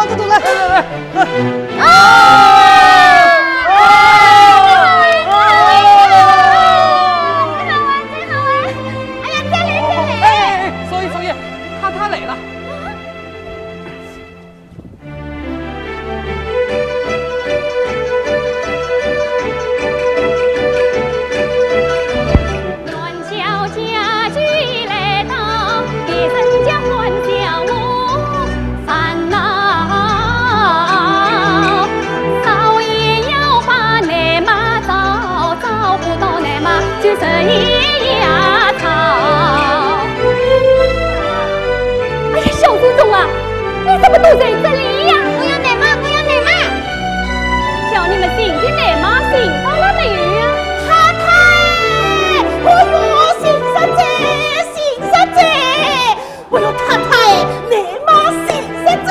往这走来。怎么都在这里呀？我要奶妈，我要奶妈！叫你们寻的奶妈寻到了没有呀？太太，哎呦，寻实在，寻实在！我要太太，奶妈寻实在！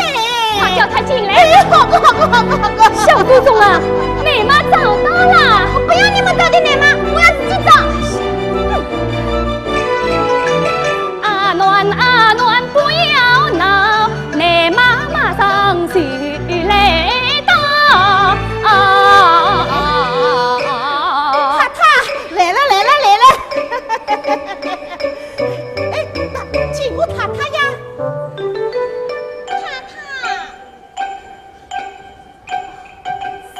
快叫她进来！哎，好个好个好个好个！小祖宗啊，奶妈找到了！我不要你们找的奶妈，我要自己找。阿暖阿暖，不要闹！奶妈马上就来到，太太来了来了来了！哎，见过太太呀？太太，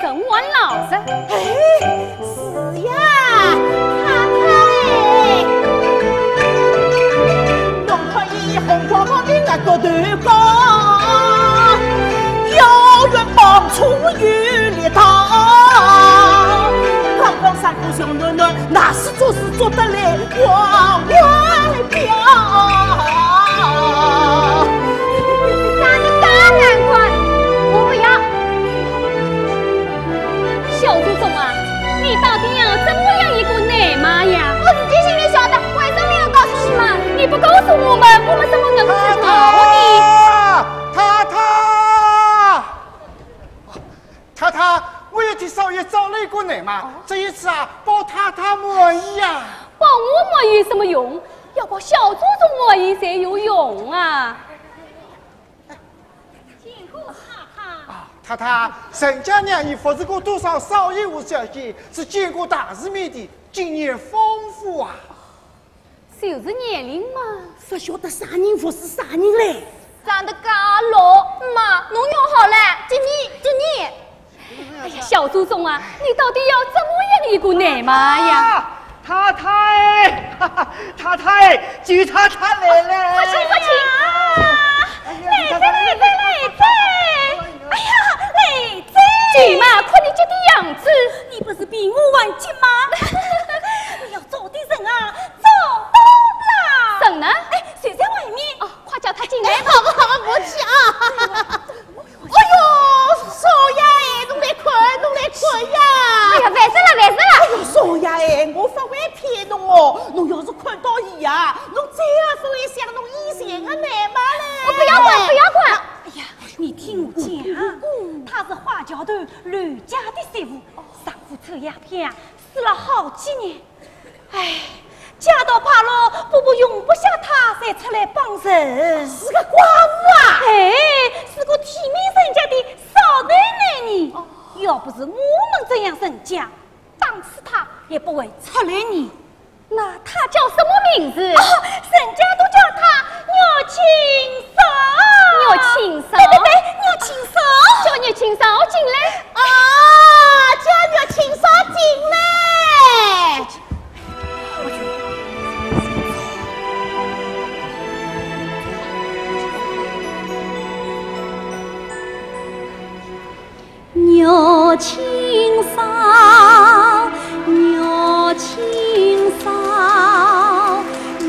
沈婉老师。哎，是呀，太太。侬可以红光光的那个头高。有人帮助与力道，刚刚三姑小囡囡，哪是做事做得来往外表？长得大难看，我不要。小祖宗啊，你到底要怎么样一个奶妈呀？我自己心里晓得，为什么要告诉你们？你不告诉我们，我们怎么能知道呢？太太，我要替少爷找了一个奶妈，这一次啊，帮太太满意呀。帮我满意什么用？要帮小祖宗满意才有用啊！见过太太，沈家娘已服侍过多少少爷和小姐，是见过大世面的，经验丰富啊。就是年龄嘛，不晓得啥人服侍啥人嘞。长得嘎老妈，侬要好了，今年。哎呀，小祖宗啊，你到底要怎么样一个奶妈呀？太太，太太，舅太太来了！快请！来子！哎呀，来子！舅妈，看你这个样子，你不是比我晚进吗？你要找的人啊，找到了。人呢？哎，谁在外面？哦，快叫他进来。好个，我去啊！哎呦，少爷，侬来看呀！哎呀，完事了！哎呦，少爷，我不会骗侬哦。侬要是看到伊啊，侬再也不会想侬以前的奶妈嘞。我不要管！哎呀，你听我讲，她是花桥头吕家的媳妇，丈夫抽鸦片死了好几年。哎，家道怕落，婆婆容不下她，才出来帮手。是个寡妇啊！哎，是个体面人家的少奶奶呢。要不是我们这样人家，当时她也不会出来呢。那她叫什么名字？人家都叫她牛青嫂。对，牛青嫂。叫牛青嫂进来。啊，叫牛青嫂进来。牛青嫂，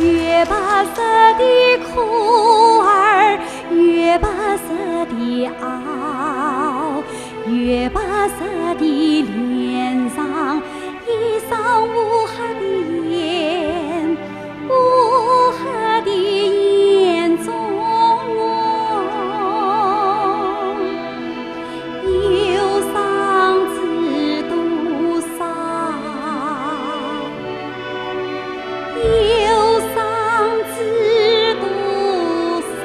越白色的裤儿，越白色的袄，越白色的脸上，一双乌黑的眼，乌黑的眼中忧伤知多少，忧伤知多少。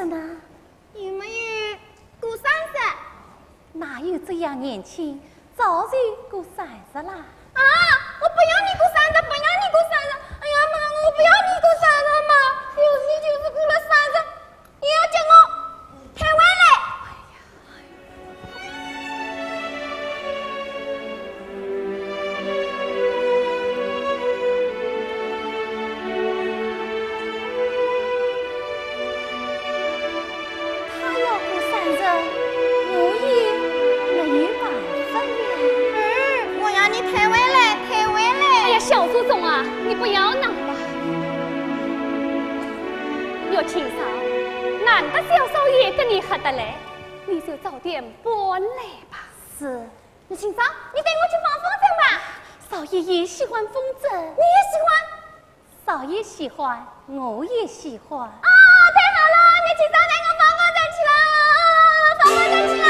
呢？有没有过30？哪有这样年轻，早就过30啦？啊！我不要你过30，不要你过30！哎呀妈，我不要你过30嘛！你就是过了30，你要叫我退回来。他要过30，我也没有办法呀。我要你退回来，退回来！哎呀，小祖宗啊，你不要闹了。岳清嫂，难得小少爷跟你合得来，你就早点搬来吧。是，岳清嫂，你带我去放风筝吧。少爷也喜欢风筝，你也喜欢？少爷喜欢，我也喜欢。啊，太好了！岳清嫂带我放风筝去了，放风筝去了。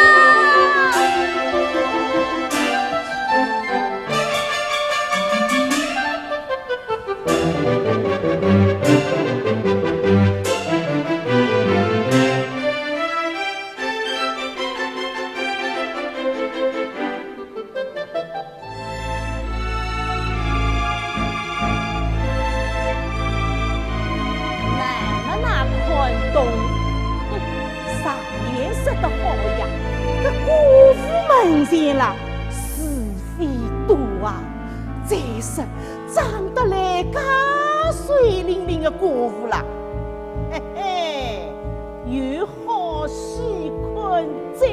见了是非多啊，再生长得来介水灵灵的果妇啦，嘿嘿，有好戏困在，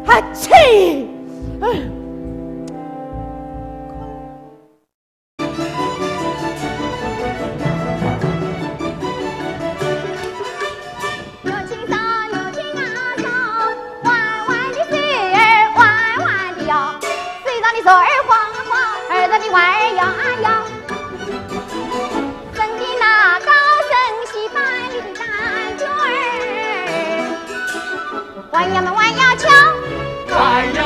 啊切，手儿晃晃，耳朵里弯儿摇啊摇，真的那高声戏班里的大角儿，弯呀嘛弯呀敲，弯呀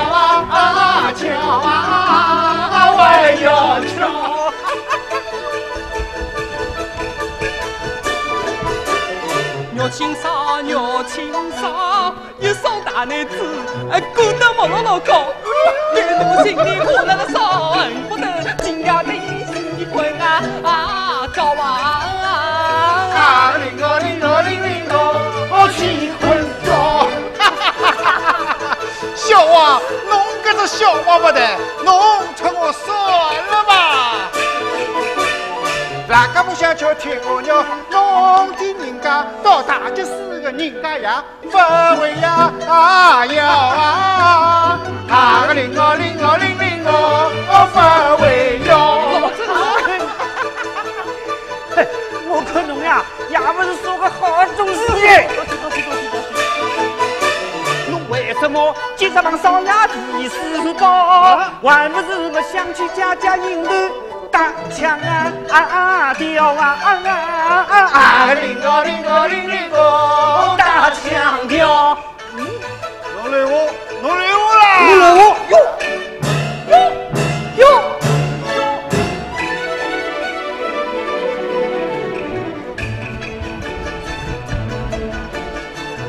啊敲啊，弯呀敲。肉青烧，肉青烧，一双大男子，鼓得毛茸茸高。眼中心里火辣辣烧，恨不得今夜的喜欢啊高啊！铃个铃个铃铃个，我喜欢高。小娃，侬搿只小娃不得，侬趁我算了吧。哪个不想叫听我娘，侬的人家到大吉寺个人家呀，不会呀要啊！个铃个铃个铃铃个，不会要。我看侬呀，也不是说个好东西耶。侬为什么接着帮少爷提示包？还不是不想去家家营头打枪啊吊啊铃个铃个铃铃个，打枪吊。侬来我，侬来我啦！你来我哟。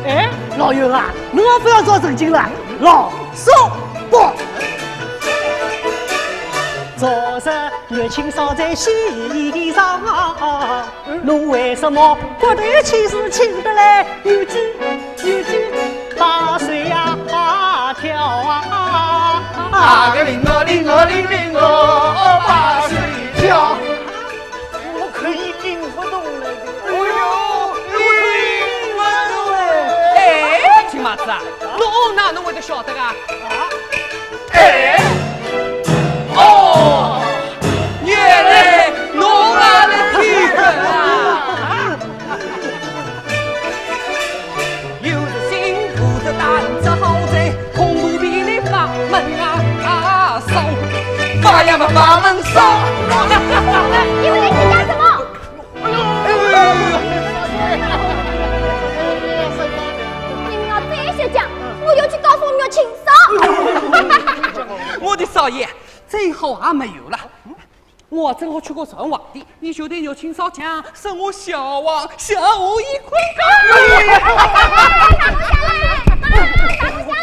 哎，老友啊，侬不要找正经了，老少不。昨日月清烧在席上，侬为什么骨头气势请得来有句把水呀跳啊！个铃个铃个铃铃个，把水跳。我可以领不动了。哎呦，领不动哎，亲妈子啊，侬哪能会得晓得啊？哎，哦，原来侬也来听的啊！有着辛苦的担子好在空肚皮里把门烧，把呀嘛把门烧。你们在这干什么？你们要这些讲，我就去告诉岳清嫂。我的少爷，最后也没有了。我正好去过传皇帝，你就对肉青少讲，生我小王，下我一捆打不下来！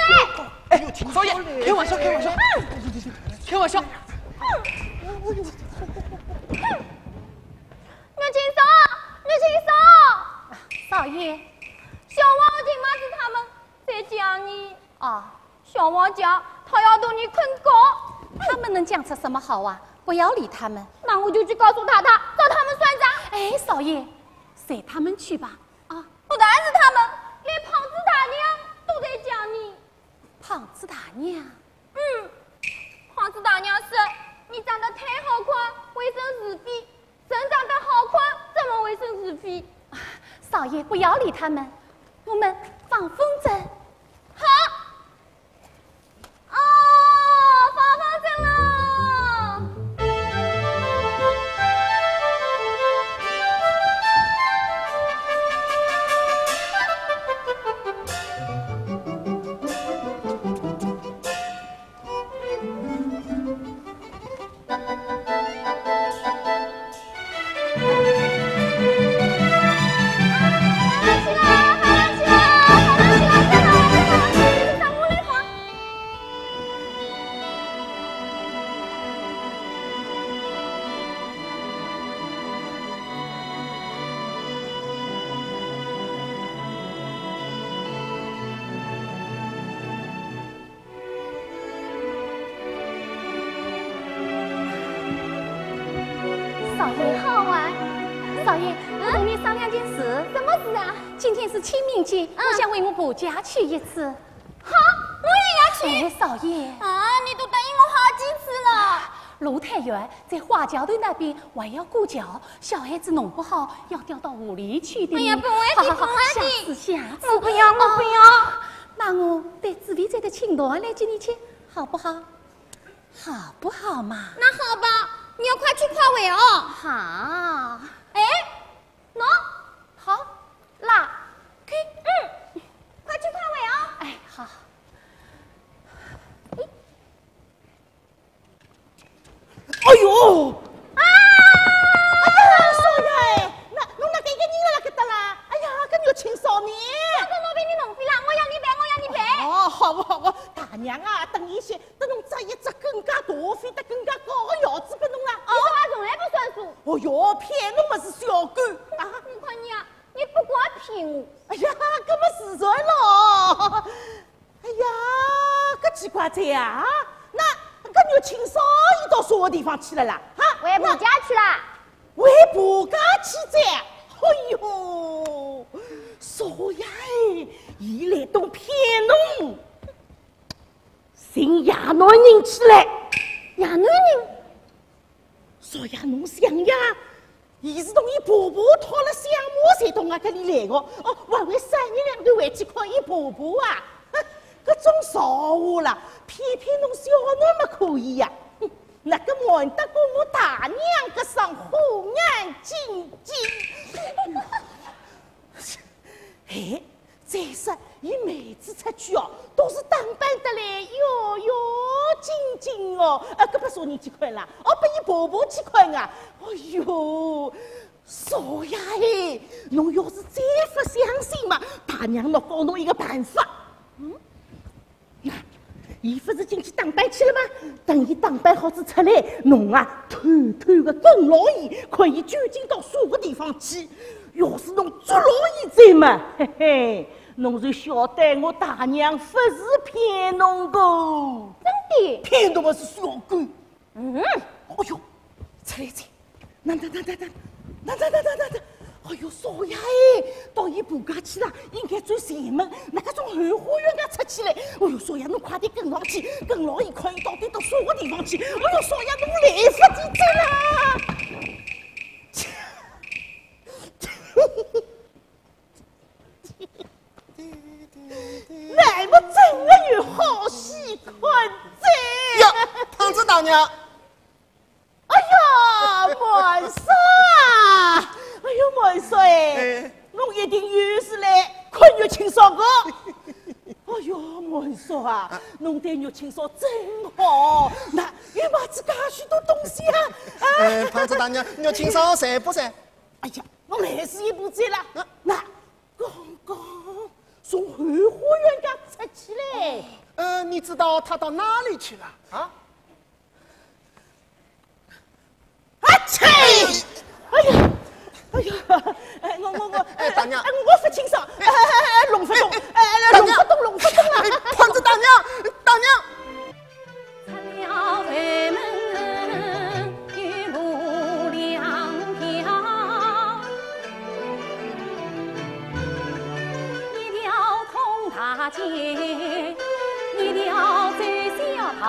哎，少爷，开玩笑，开玩笑，开玩笑。牛青嫂，少爷，小王今晚是他们在讲你啊。小王讲他要同你肯告，他们能讲出什么好啊？不要理他们。那我就去告诉他，找他们算账。哎，少爷，随他们去吧。啊，不但是他们，连胖子大娘都在讲你。胖子大娘，胖子大娘说你长得太好看，卫生是非；人长得好看，怎么卫生是非？少爷不要理他们，我们放风筝。好。放风筝了。少爷好啊，少爷，我同你商量件事。什么事啊？今天是清明节，我想为我婆家去一次。好，我也要去。哎，少爷，你都答应我好几次了。卢太原在花桥头那边还要过桥，小孩子弄不好要掉到湖里去的。哎呀，不会的，不会下的。次，我不要，我不要。那我带紫薇在的青岛来接你去，好不好？好不好嘛？那好吧，你要快去快回哦。好。哎，喏，好，那可以，快去快回哦。哎，好。哎呦！少爷，侬哪个一个人了搿搭啦？哎呀，搿牛青少年！我被你弄飞了，我要你赔。哦，好不，大娘啊，等一些，等侬摘一只更加大、飞得更加高的腰子给侬啦。你说话从来不算数。哦哟，骗侬么是小狗啊！我看你啊，你不光骗我。哎呀，搿么实在咯！哎呀，搿奇怪哉啊！那搿牛青少伊到啥个地方去了啦？哈，回婆家去了。回婆家去哉？哎呦，少爷，伊来都骗侬，寻亚男人起来。亚男人？少爷，侬想呀，伊是同伊婆婆讨了相骂才到我搿里来的。哦，还为3日2头回去看伊婆婆啊？搿种傻话啦，骗侬小囡么可以呀？那个瞒得过我大娘搿双火眼金睛。哎，再说伊每次出去哦，都是打扮得来妖妖精精哦。搿不说你去看啦，拨伊婆婆去看啊。哎哟，少爷哎，侬要是再不相信嘛，大娘侬教侬一个办法。那伊不是进去打扮去了吗？等伊打扮好子出来，侬啊偷偷的跟牢伊，看伊究竟到啥个地方去。要是侬捉牢伊在嘛，嘿嘿，侬就晓得我大娘不是骗侬的。真的？骗侬么是小狗。哎呦，出来噻！那，哎呦，少爷哎，到伊婆家去了，应该走前门，那个从后花园家出去嘞。哎呦，少爷，侬快点跟牢去，跟牢伊看伊到底到啥个地方去。哎呦，少爷，侬来不及走啦！那么真的有好戏看在呀，胖子大娘。哎呀，满嫂啊！哎呦，满嫂哎，侬一定又是来看月清爽个。哎呦，我说啊，侬对肉青嫂真好，那又买自家许多东西啊！胖子大娘，肉青嫂谁不噻？哎呀，我还是一步走了。那刚刚从后花园家出去嘞。你知道他到哪里去了啊？啊切！哎呀！哎呀，我，大娘，我不清爽，龙不动，龙不动，龙不动啊！胖子大娘，大娘。出了北门雨雾两条，一条通大街，一条走小道。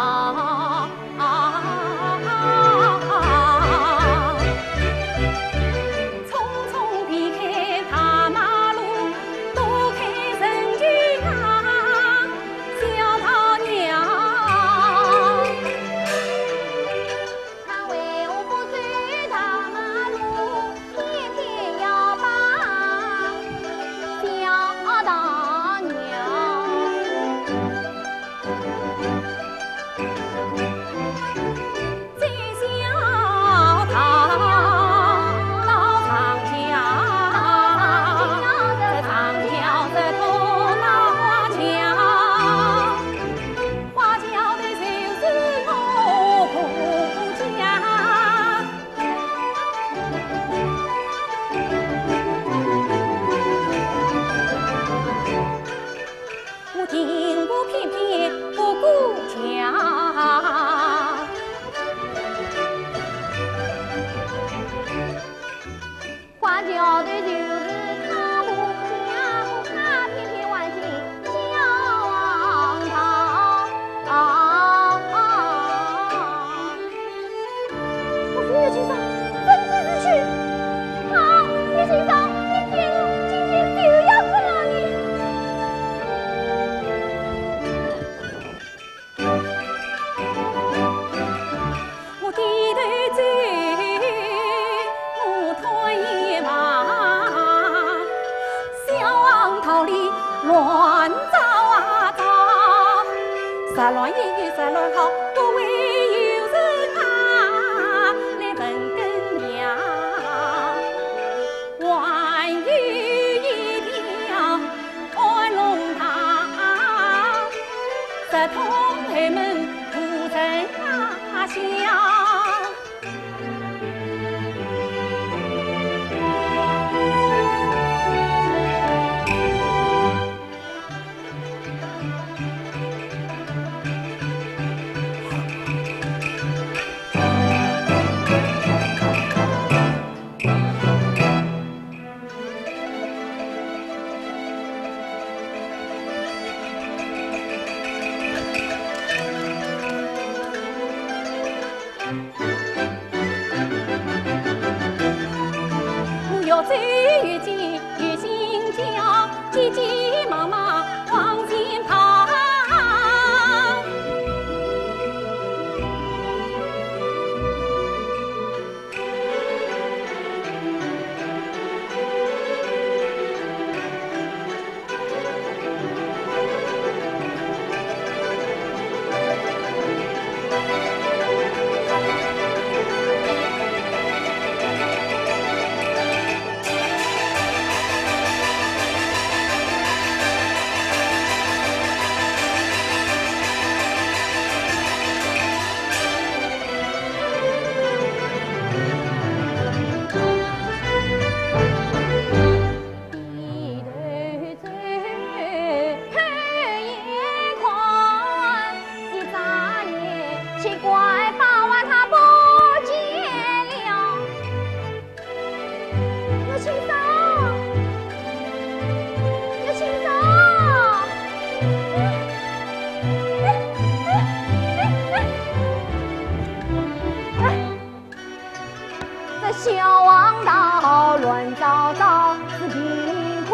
小王道乱糟糟，是贫苦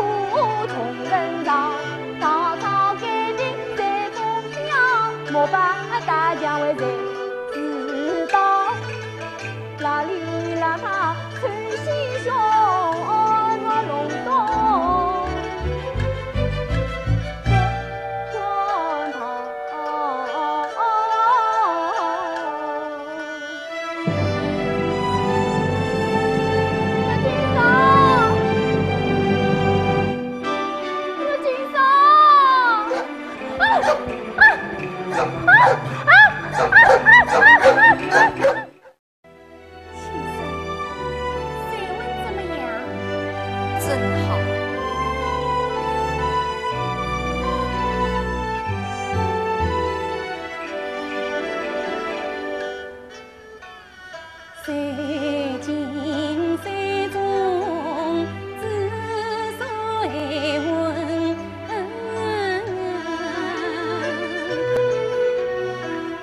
穷人道。曹操给你这封票，莫把大家为谁知道？哪里让他吹西胸我隆咚？真好。谁今山中知谁问？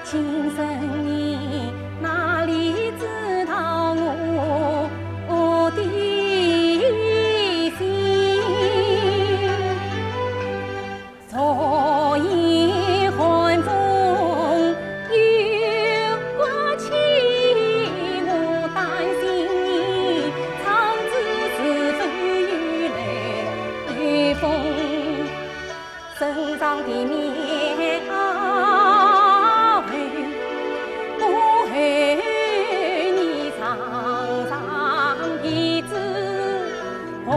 今生你哪里知道我的心？昨夜寒风有刮起，我担心你长子是否有雷风，身上的棉袄不恨你常常鼻子破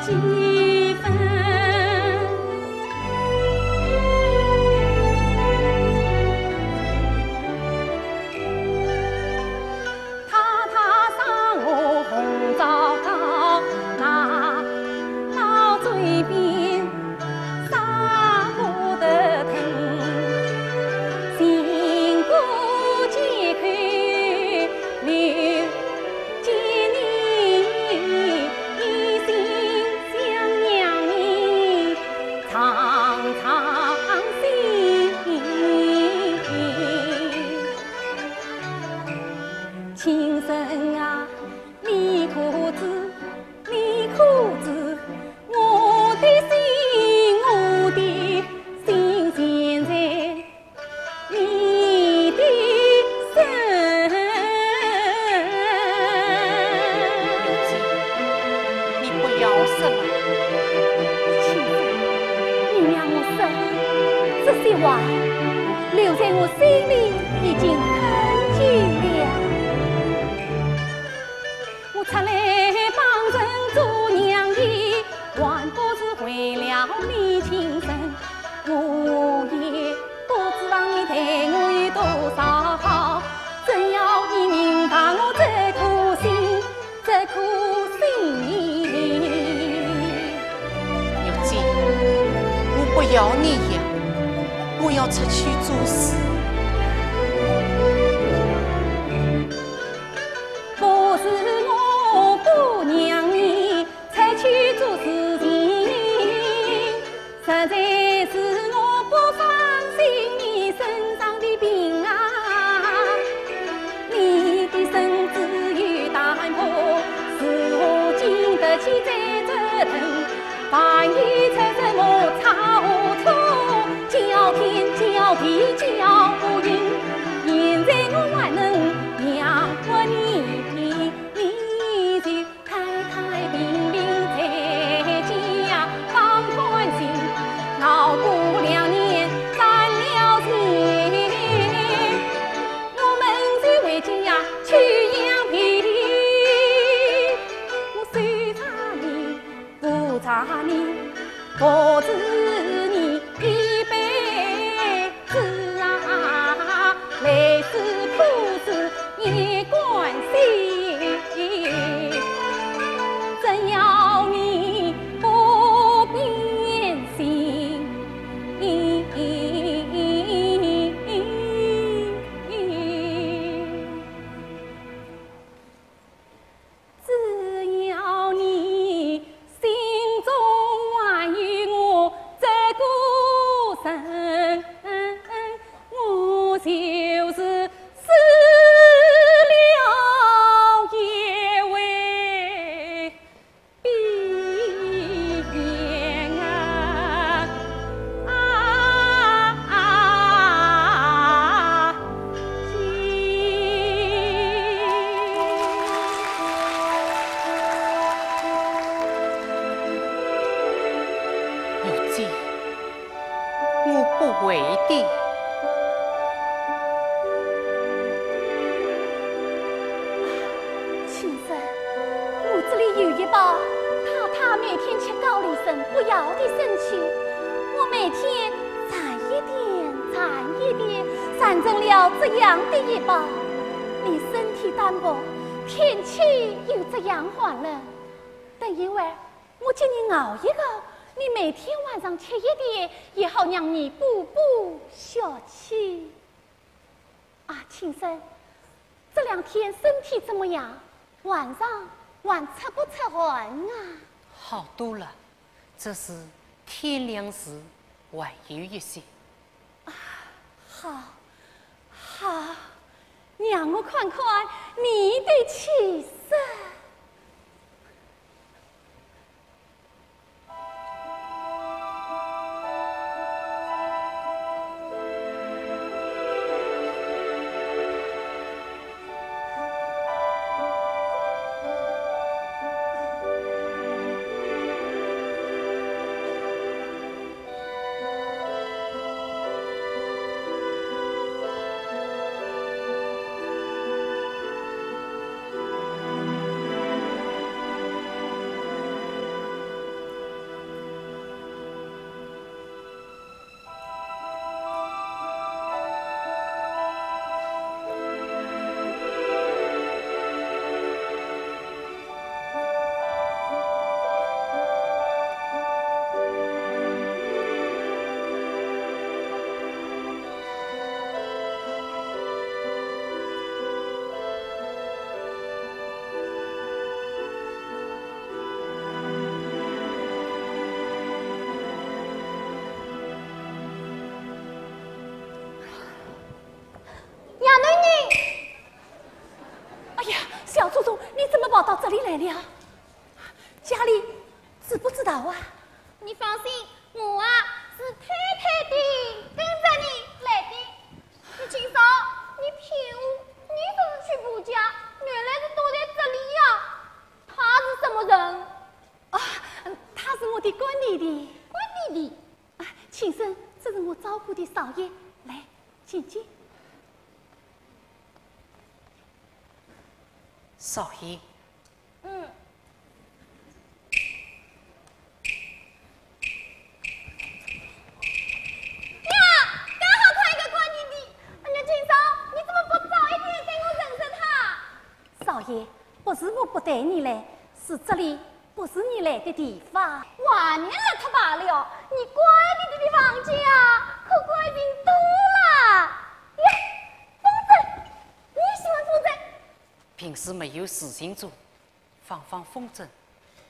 几分。踏踏上我红枣糕，拿到嘴边伤不得疼，心不解开留见你，一心想让你长长心。情深啊，你可知，你可知，我的心现在你的身。你不要生了，亲生，你让我生，这些话留在我心里已经很久了。我出来帮人做娘的，还不是为了你亲生。我也不知道你对我有多少好，真要你明白我这颗心，这颗心。有劲，我不要你呀，我要出去做事。不是我不让你出去做事情，实在是我不放心你身上的病啊。你的身子有大破，是我经得起再折腾。万一出什么差错，叫天叫地叫不应。现在我还能养活你，你就太太平平在家放宽心，熬过2年赚了钱，我们就回家去养病。我虽差你不差你，不止你一辈子啊，累死苦死也关心，真要你不变心。只要你心中还有我这个人，我就是死了也为闭眼有劲，我不为的。亲生，我这里有一包太太每天吃高丽参不要的参球，我每天掺一点，产成了这样的一包。你身体单薄，天气又这样寒冷，等一会儿我叫你熬一熬，你每天晚上吃一点，也好让你补补小气。啊，亲生，这2天身体怎么样？晚上还出不出汗啊？好多了，只是天亮时还有一些。好，让我看看你的气色。小祖宗，你怎么跑到这里来了？家里知不知道啊？你放心，我是偷偷地跟着你来的。你清嫂，你骗我，你不是去补家，原来是躲在这里呀。他是什么人？啊，他是我的干弟弟。干弟弟？啊，亲生，这是我照顾的少爷，来，请进。少爷，少爷，不是我不带你来，是这里不是你来的地方。哇，你来他罢了，你乖弟弟的房间啊，可怪人多了。呀，风筝，你喜欢风筝？平时没有事情做，放放风筝，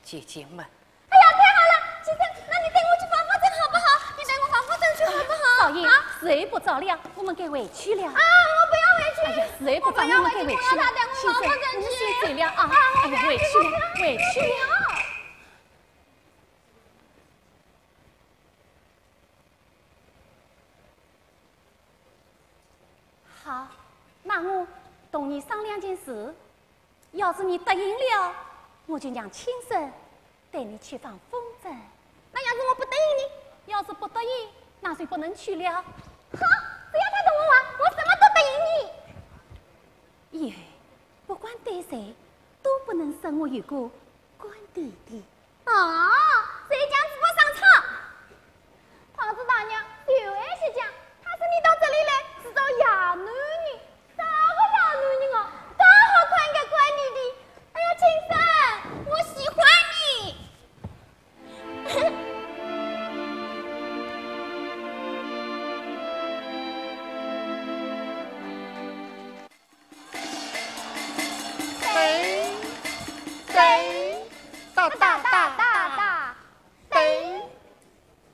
解解闷。哎呀，太好了，先生，那你带我去放风筝好不好？你带我放风筝去好不好？少爷，睡不着了，我们该回去了。啊，我不要回去。哎呀，睡不着，我们该回去了。亲生，你先睡了啊！哎呀，回去了，回去了。好，那我同你商量件事。要是你答应了，我就让亲生带你去放风筝。那要是我不答应你，要是不答应，那就不能去了。好，只要他同我玩，我什么都答应你。以后不管对谁，都不能生我一个干弟弟。啊，谁讲只不上场？胖子大娘有爱惜讲，他是你到这里来是找哑男人，啥个哑男人哦？刚好看个乖弟弟。哎呀，亲生，我喜欢你。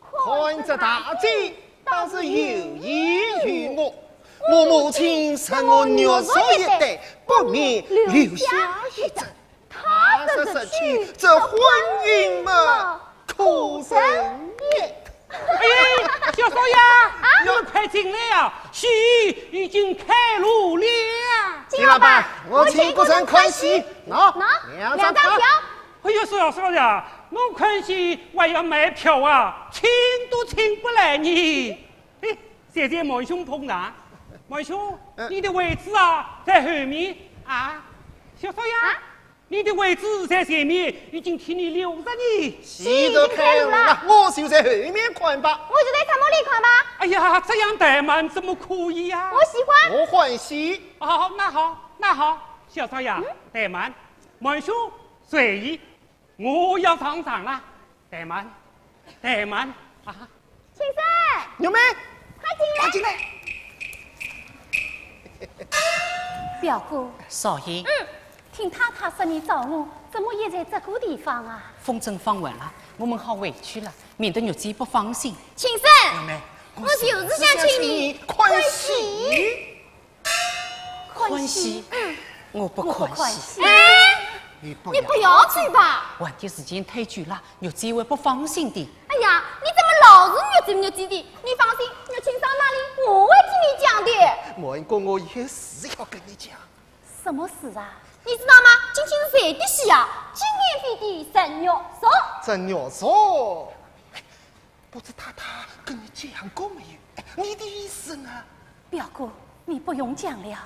看这大姐倒是有意于我，我母亲生我虐手一代，不免留下一针。他是失去这婚姻嘛，可生也。哎，小少爷，你们快进来啊！戏已经开路了。金老板，我请顾城看戏，两张票。哎呀，少爷，我看戏还要买票啊，请都请不来你。哎，现在毛兄碰上，毛兄，你的位置啊在后面啊。小少爷，你的位置在前面，已经替你留着你。戏都开路了，我就在后面看吧。我就在草帽里看吧。哎呀，这样怠慢怎么可以呀？我喜欢。我欢喜。哦，那好，小少爷，怠慢，毛兄随意。我要上场了，怠慢啊！先生，牛妹，快进来！表哥，少爷，听太太说你找我，怎么也在这个地方啊？风筝放稳了，我们好回去了，免得玉姬不放心。先生，牛妹，我就是想请你宽喜。宽喜，我不宽喜。你不要去吧！晚点时间太久了，玉姬会不放心的。哎呀，你怎么老是虐鸡的？你放心，你请上那里，我会替你讲的。莫哥，我有事要跟你讲。什么事啊？你知道吗？今天是谁的喜啊？今年飞的正月十。正月十，不知太太跟你讲过没有？你的意思呢？表哥，你不用讲了。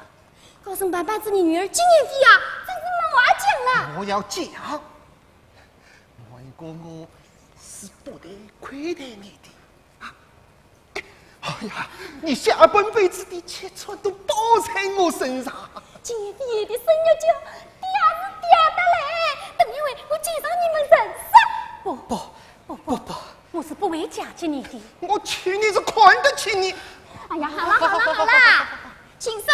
高升班班子，你女儿今年飞啊，真是没话讲了。我要讲，莫哥，我是不得亏待你的啊！哎呀，你下半辈子的切磋都包在我身上。今年毕业的生日奖，嗲是嗲得来，等一会我介绍你们认识。不，我是不会嫁给你的。我娶你是看得起你。哎呀，好了，请生，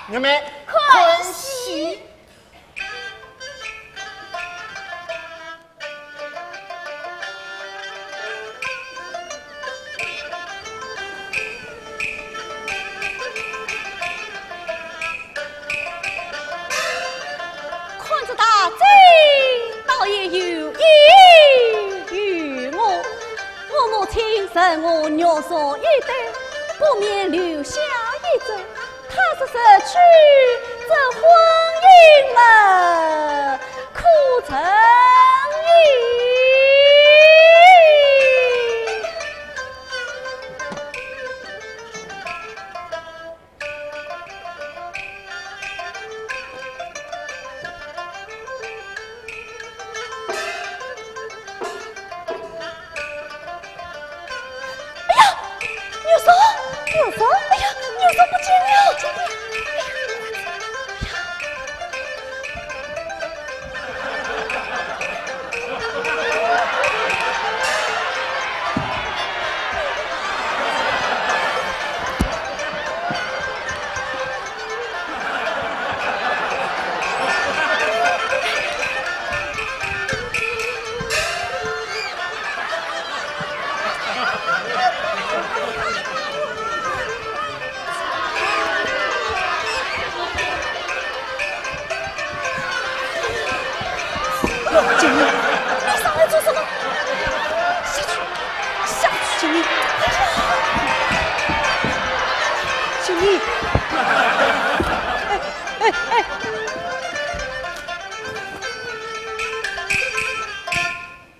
妹妹，宽喜。看着大嘴，倒也有意于我。我母亲生我肉所一代，不免留下一咒。他是失去这婚姻嘛，苦成意。牛嫂，哎呀，牛嫂不见了！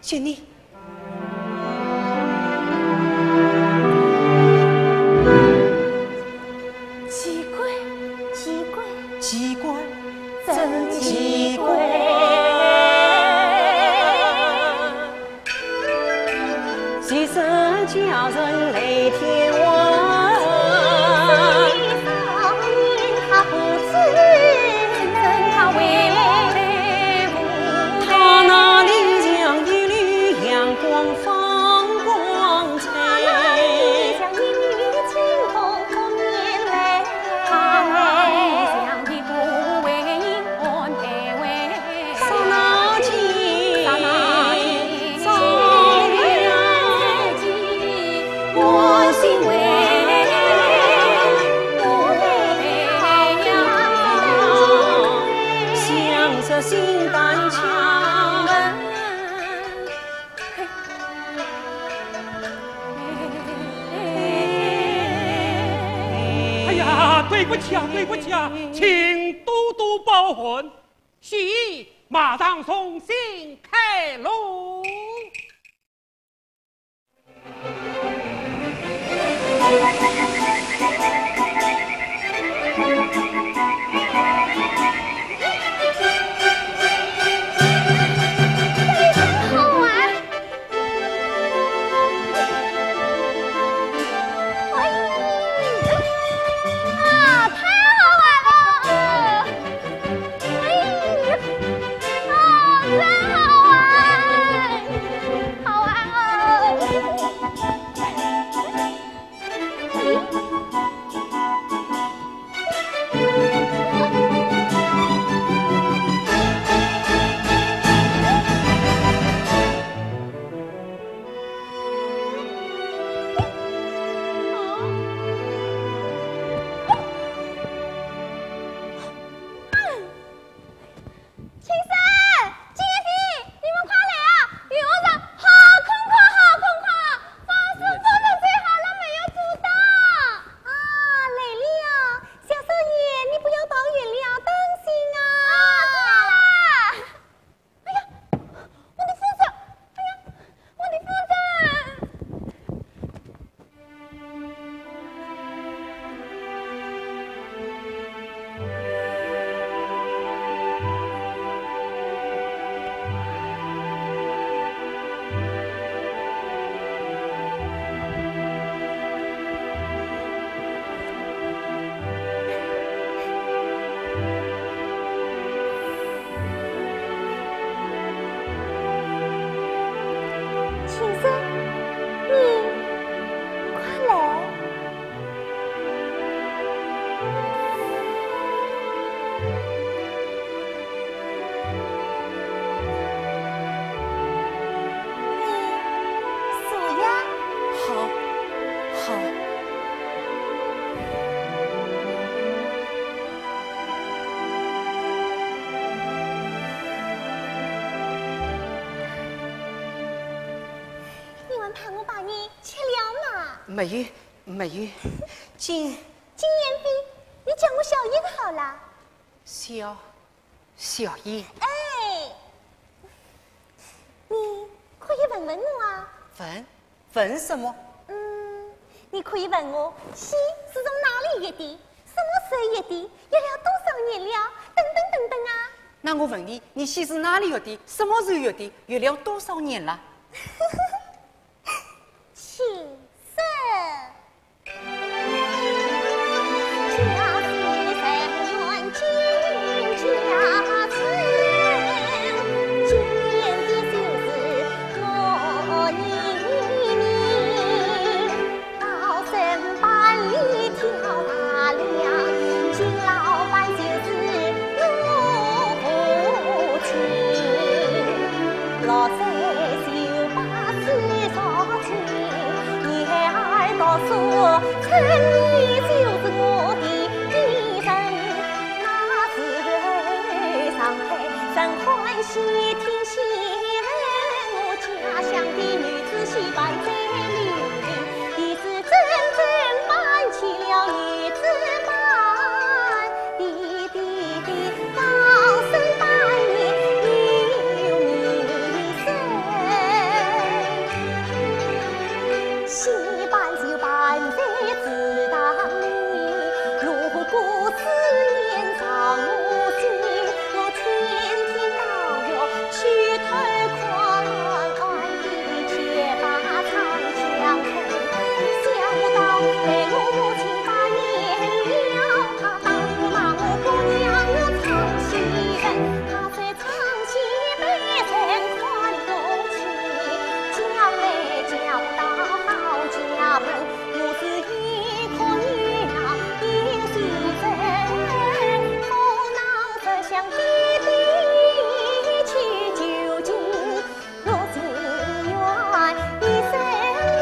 请你。奇怪，真奇怪。几声叫人雷天王。心胆强，哎呀，对不起啊，请多多包涵。喜马上送信开路。真好先生，你快来。你坐呀。好，好。你还怕我把你吃了吗？没有，没有。金金妍飞，你叫我小燕好了。小燕。哎，你可以问问我啊。问什么？你可以问我戏是从哪里学的，什么时候学的，学了多少年了，等等等等啊。那我问你，你戏是哪里学的？什么时候学的？学了多少年了？青色。家是三元金家村，今年的就是我一名，到省办里挑大梁，金老板就是我父亲，老三就8岁少亲，年儿读书，成年就是我的敌人。那是上海真欢喜听新闻，我家乡的女子戏班在流行，已是真正办起了女子班，弟弟的放声半年有名声。戏班就办在祠堂里，如果是年长无心，我天天到哟去偷看的且把长枪口，想不到被我母亲把念了，她当我骂我姑娘我唱戏人，她在唱戏被人宽容起，将来将到好家门，我是一颗娘应是真，头脑只想弟弟去究竟，我情愿一生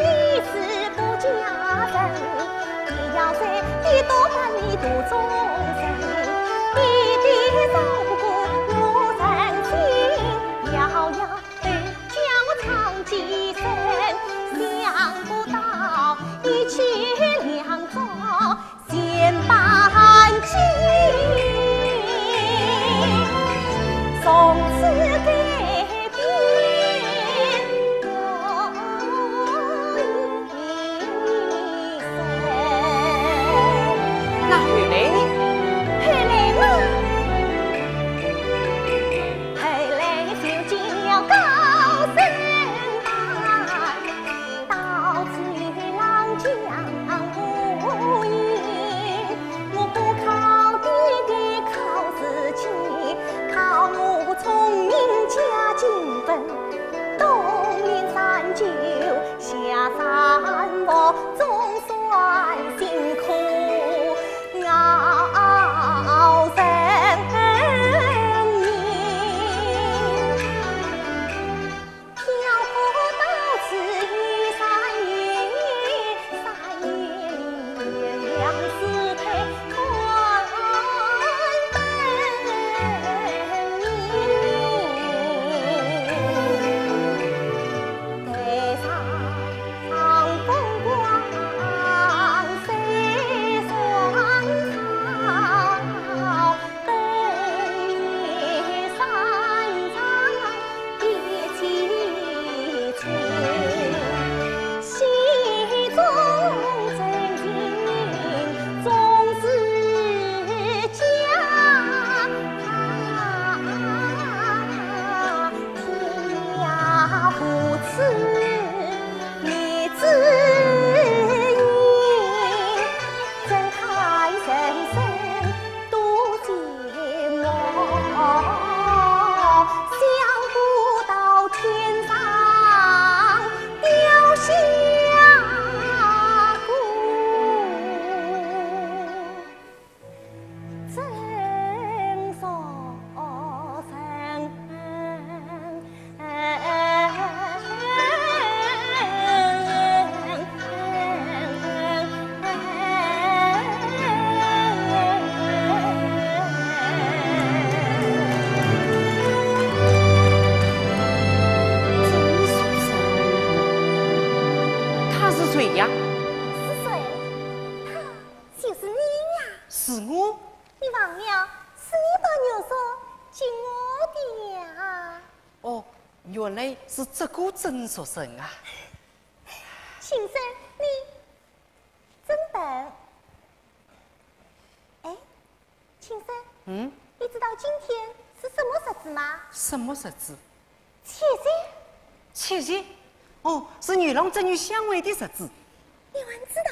一世不嫁人，也要在地多把你度终身，弟弟绕不过我人心，遥遥地叫我唱几声，想不到一曲两招先半斤，从此改变我一生。那后来呢？后来嘛，后来就进了高升班，谁呀？是谁？他就是你呀！是我。你忘了，是你把牛说进我的呀！哦，原来是这个曾书生啊！先生，你真笨。哎，先生，你知道今天是什么日子吗？什么日子？七夕。七夕？哦，是女郎织女相会的日子。你还知道？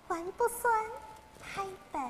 还不算太笨。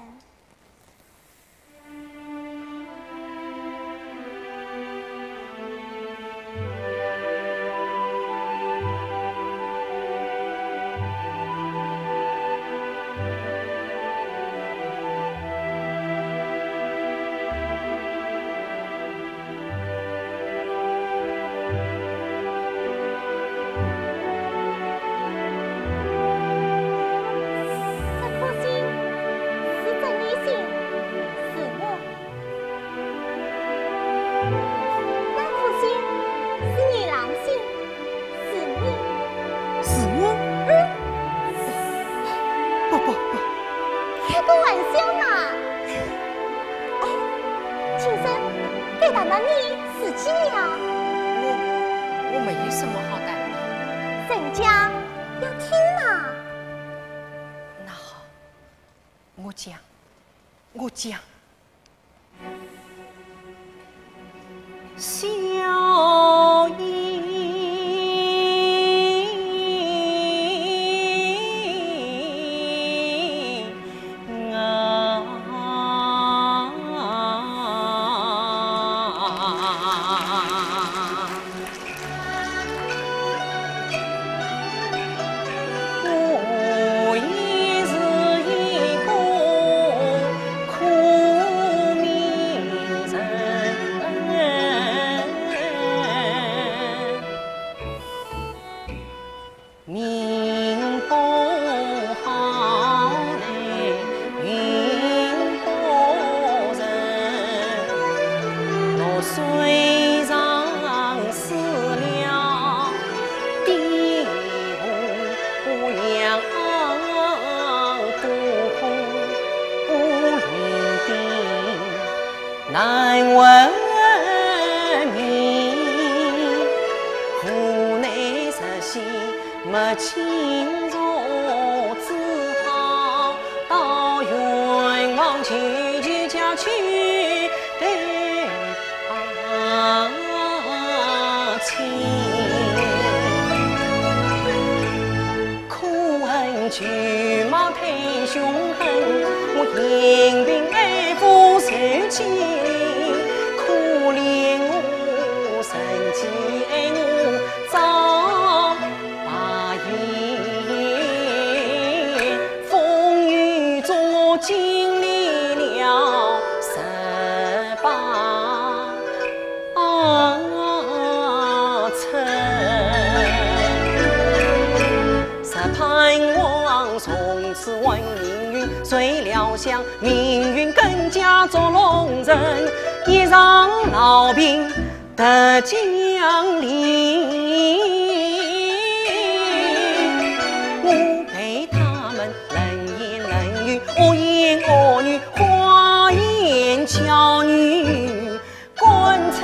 我没有什么好答的。人家要听嘛。那好，我讲。小姨。难闻名，湖内实现没轻重，只好到远望去家去对亲。苦恨巨蟒太凶狠，我引兵爱父受气。可怜我身体爱我早把眼，风雨中我经历了18春，实盼望从此问命运，谁料想命运更加捉弄人。一场老兵的降临，我陪他们冷言冷语，恶言恶语，花言巧语，贯彻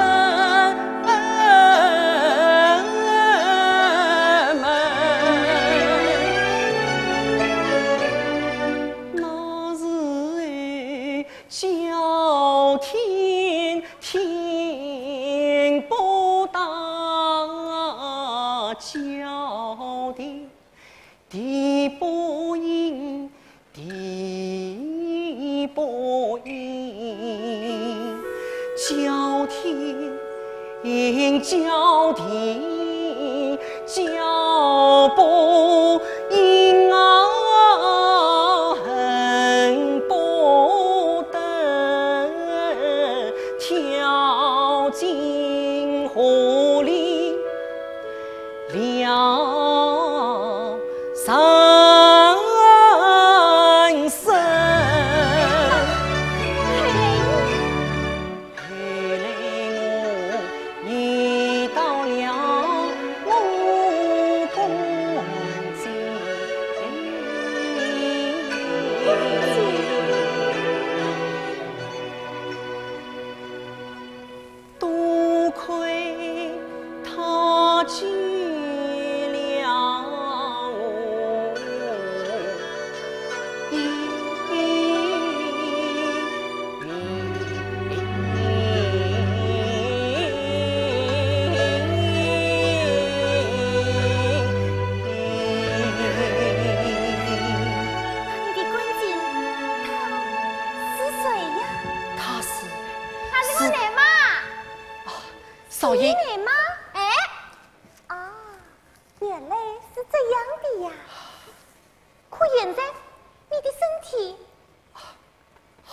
那是叫天不大，叫地不应，地不应，叫天叫地叫不应啊，恨不得跳进河里了生生。后来我遇到了武功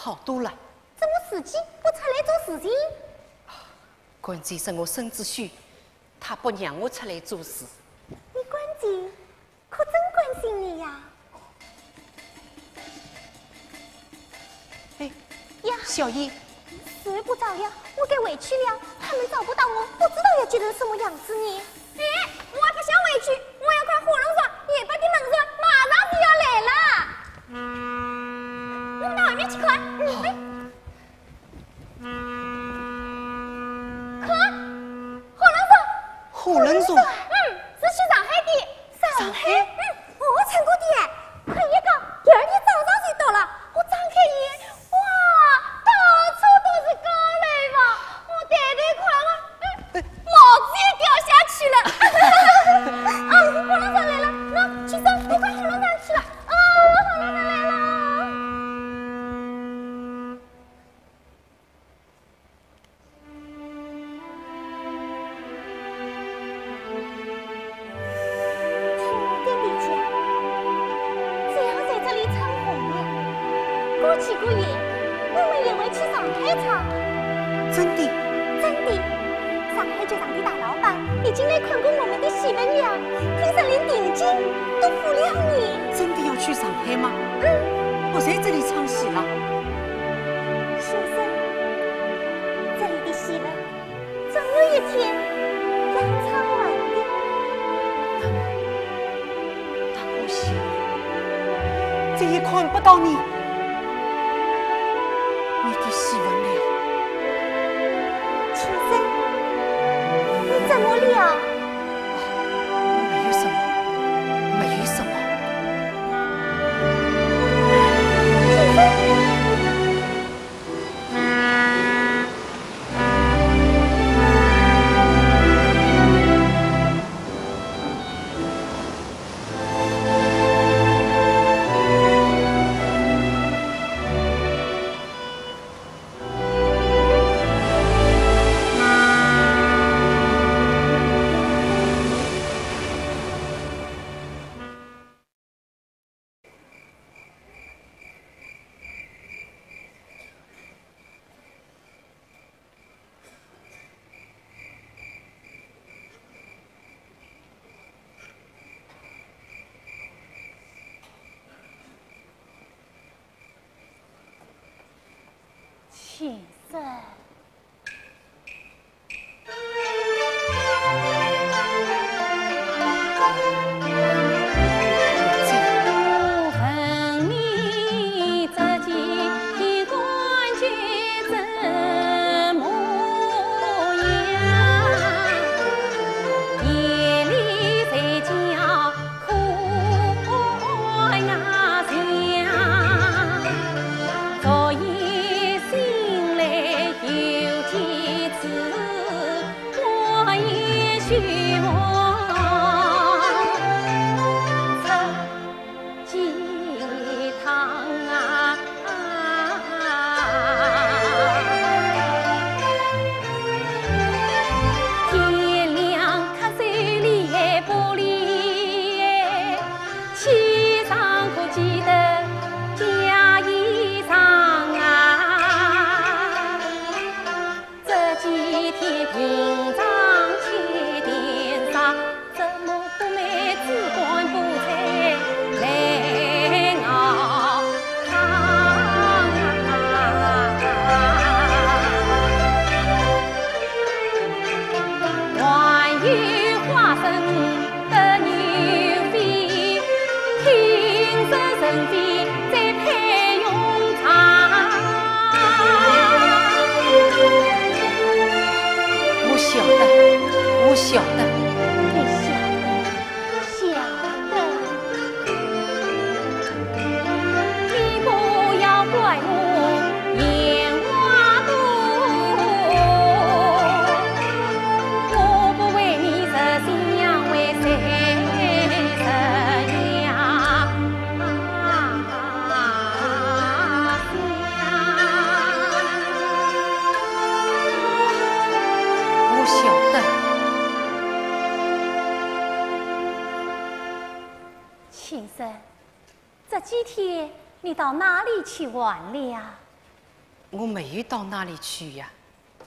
好多了。怎么自己不出来做事情？关键是我孙子婿，他不让我出来做事。你关键可真关心你呀！哎，呀，小姨，睡不着了，我该回去了。他们找不到我，不知道要急成什么样子呢。哎，我还不想回去，我要看火龙霜，也不的门上马上就要来了。我们到外面去看。火龙霜，是去上海的。上海？我乘过的。看一个，第二天早上就到了。我张开眼，哇，到处都是高丽房，我抬头看帽子也掉下去了。火龙山来了，那去上，我快火龙山去了。火龙山来了。过几个月，我们也会去上海唱。真的？真的。上海剧场的大老板已经来看过我们的戏文了，听说连定金都付了你。真的要去上海吗？我在这里唱戏了。先生，这里的戏文总有一天要唱完的。但可惜，再也看不到你。戏文了，先生，你怎么了？没有什么，没有什么。先生。先生，我问你这件关节怎么样？夜里在家哭呀想，昨夜醒来有几次，我也许我。鸡汤啊，天亮看手里的玻璃，起床可记得加衣裳啊。这几天平常吃点啥？怎么不买子干菠菜来熬汤啊？还有花生的牛肺，听说陈飞在配用场。我晓得，我晓得。你晓得，你不要怪我眼花多，我不为你实心养，为谁实养我晓得。先生，这几天你到哪里去玩了呀？我没有到哪里去呀？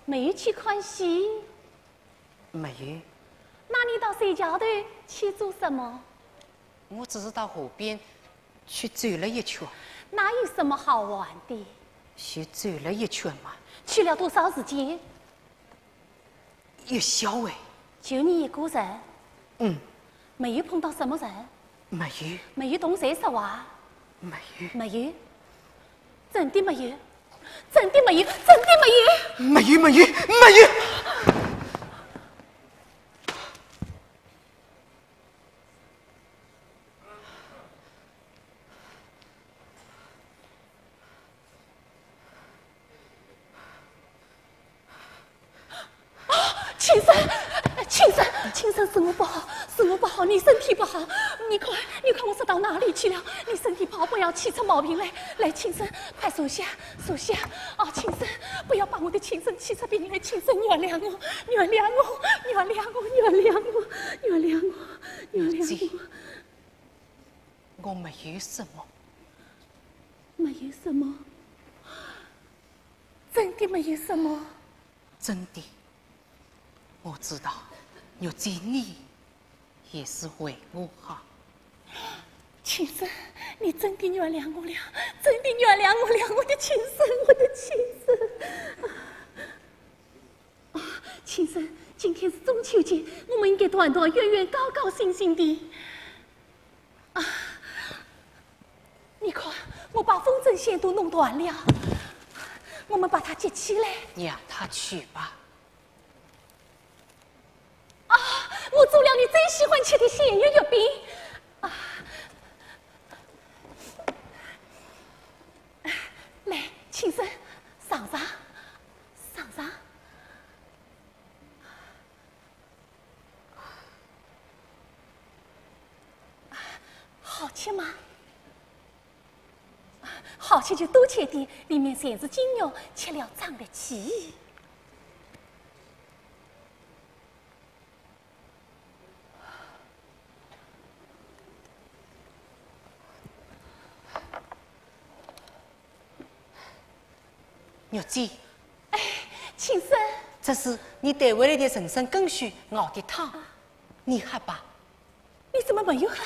没有去看戏？没有。那你到水桥头去做什么？我只是到河边去走了一圈。那有什么好玩的？就走了一圈嘛。去了多少时间？1小时。就你一个人？嗯。没有碰到什么人？没有。没有同谁说话？没有。没有。真的没有？真的没有？真的没有？没有，没有，没有。青生，青生，青生，是我不好，是我不好，你身体不好，你看我是到哪里去了？你身体不好，不要气出毛病来。来，青生，快坐下，坐下。哦，青生，不要把我的青生气出病来，青生，原谅我，原谅我，原谅我，原谅我，原谅我，原谅我。我没有什么，没有什么，真的没有什么，真的。我知道，有这你也是为我好。青生，你真的原谅我了，真的原谅我了，我的青生，我的青生。啊，青生，今天是中秋节，我们应该团团圆圆、高高兴兴的。啊，你看，我把风筝线都弄断了，我们把它接起来。让他去吧。啊！我做了你最喜欢吃的咸鱼月饼。啊！来，青生，尝尝，尝尝。好吃吗？好吃就多吃点，里面全是精肉，吃了长得起。玉姐，哎，青生，这是你带回来的人参根须熬的汤，你喝吧。你怎么没有喝？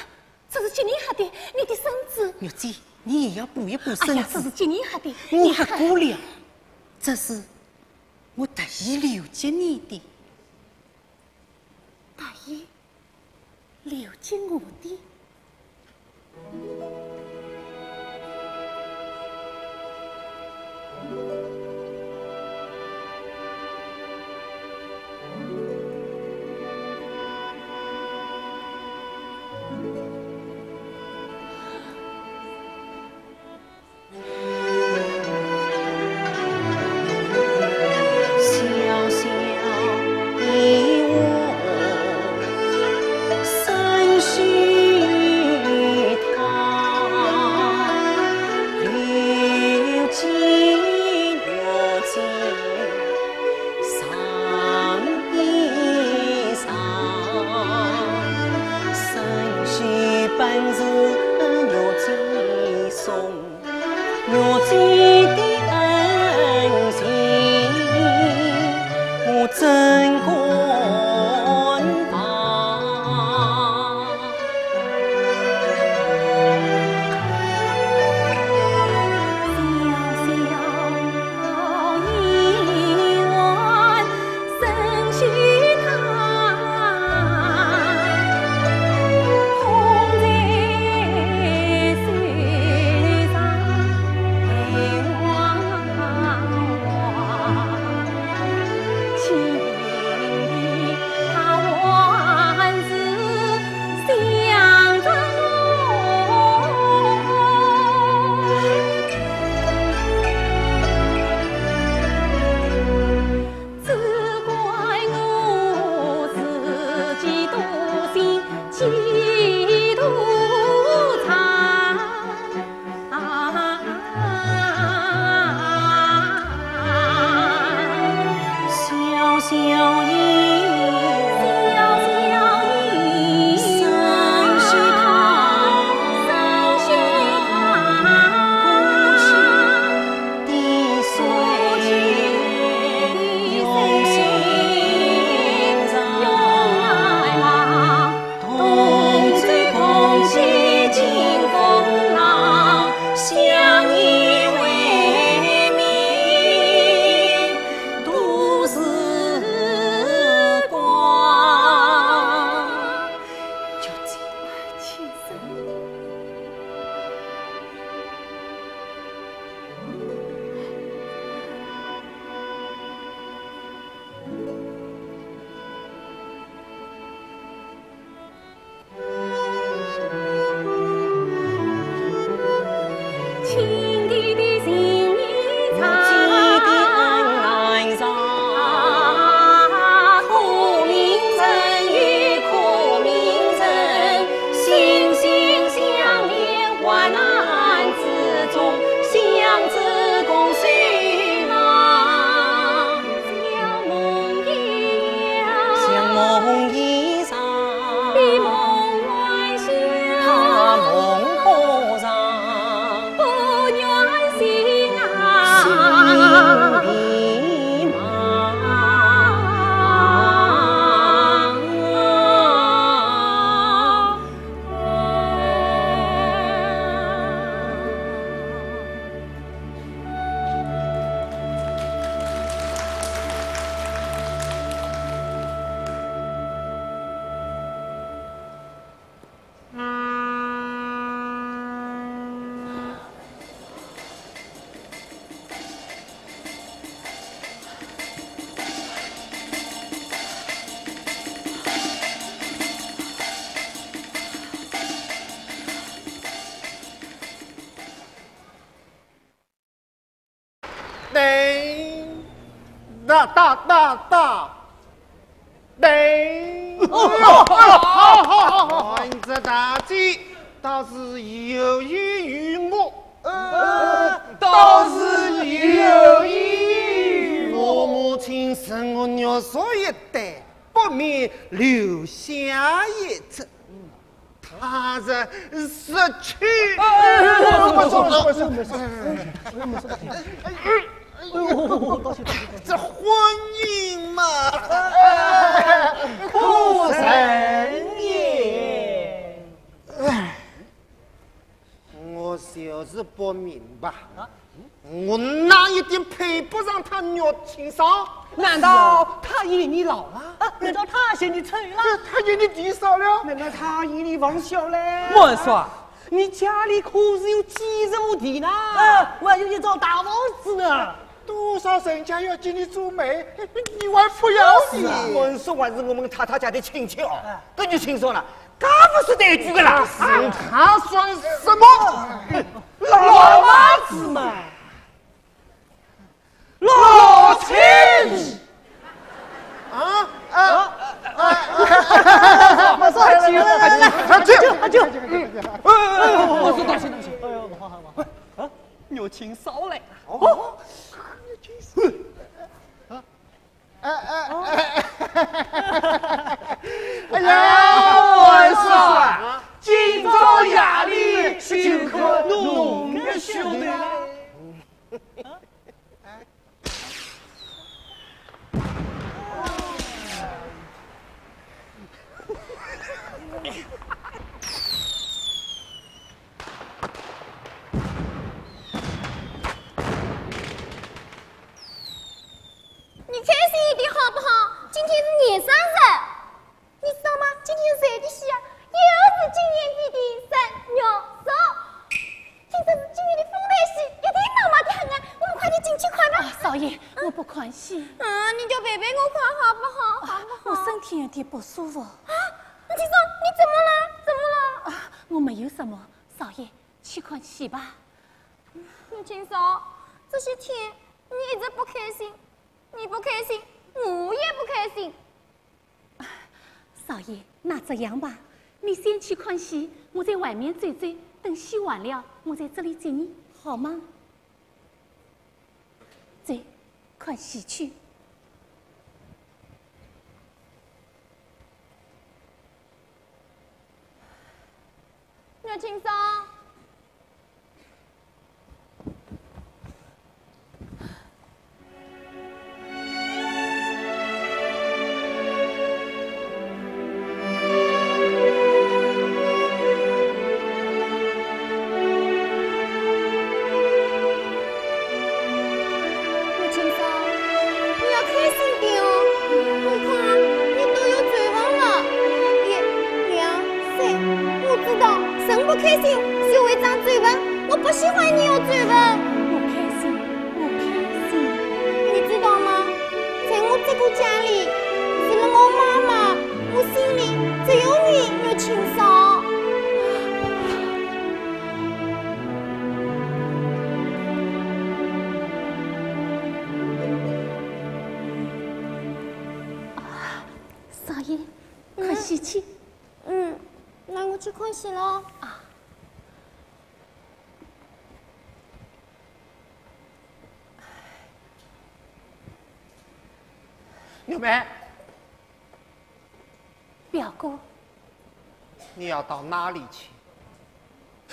这是今年喝的，你的身子。玉姐，你也要补一补身子。哎呀，这是今年喝的，我喝过了。这是我特意留给你的。特意留给我的。对，好，你这大姐倒是有益于我，倒是有益于我母亲生我肉所一代，不免留下一子。他是失去。这婚姻嘛，苦人也。我就是不明白，我哪一点配不上他肉亲嫂？难道他嫌你老了？难道他嫌你丑了？他嫌你地少了？难道他嫌你王小嘞？莫说，你家里可是有几亩地呢？我还有一幢大房子呢。多少人家要给你做媒，你还不要你？我说还是我们太太家的亲戚哦，跟你听说了，噶不是得句个啦。他算什么？老妈子嘛，老亲。我说就，我说当心。哎呦，好，肉亲嫂来了。哦。哎呀，我说，今朝夜里就靠侬个兄弟了。你开心一点好不好？今天是你生日，你知道吗？今天谁的喜啊？又是今年弟弟生肉手，听说是今年的丰台喜，一定闹忙得很啊！我们快点进去看吧。少爷，我不欢喜。你就陪陪我看好不好？好不好？我身体有点不舒服。你听说你怎么了？怎么了？我没有什么，少爷，去看戏吧。你听说这些天你一直不开心，你不开心，我也不开心。少爷，那这样吧，你先去看戏，我在外面走走，等戏完了，我在这里接你，好吗？走，看戏去。岳青松，岳青松，你要开心点哦！你看，你都有嘴纹了，1、2、3，我知道。真不开心就会长嘴纹，我不喜欢你有嘴纹。我开心，我开心。你知道吗？在我这个家里，除了我妈妈，我心里只有你有情嫂。少爷，看戏去。那我去看戏了。牛妹，表哥，你要到哪里去？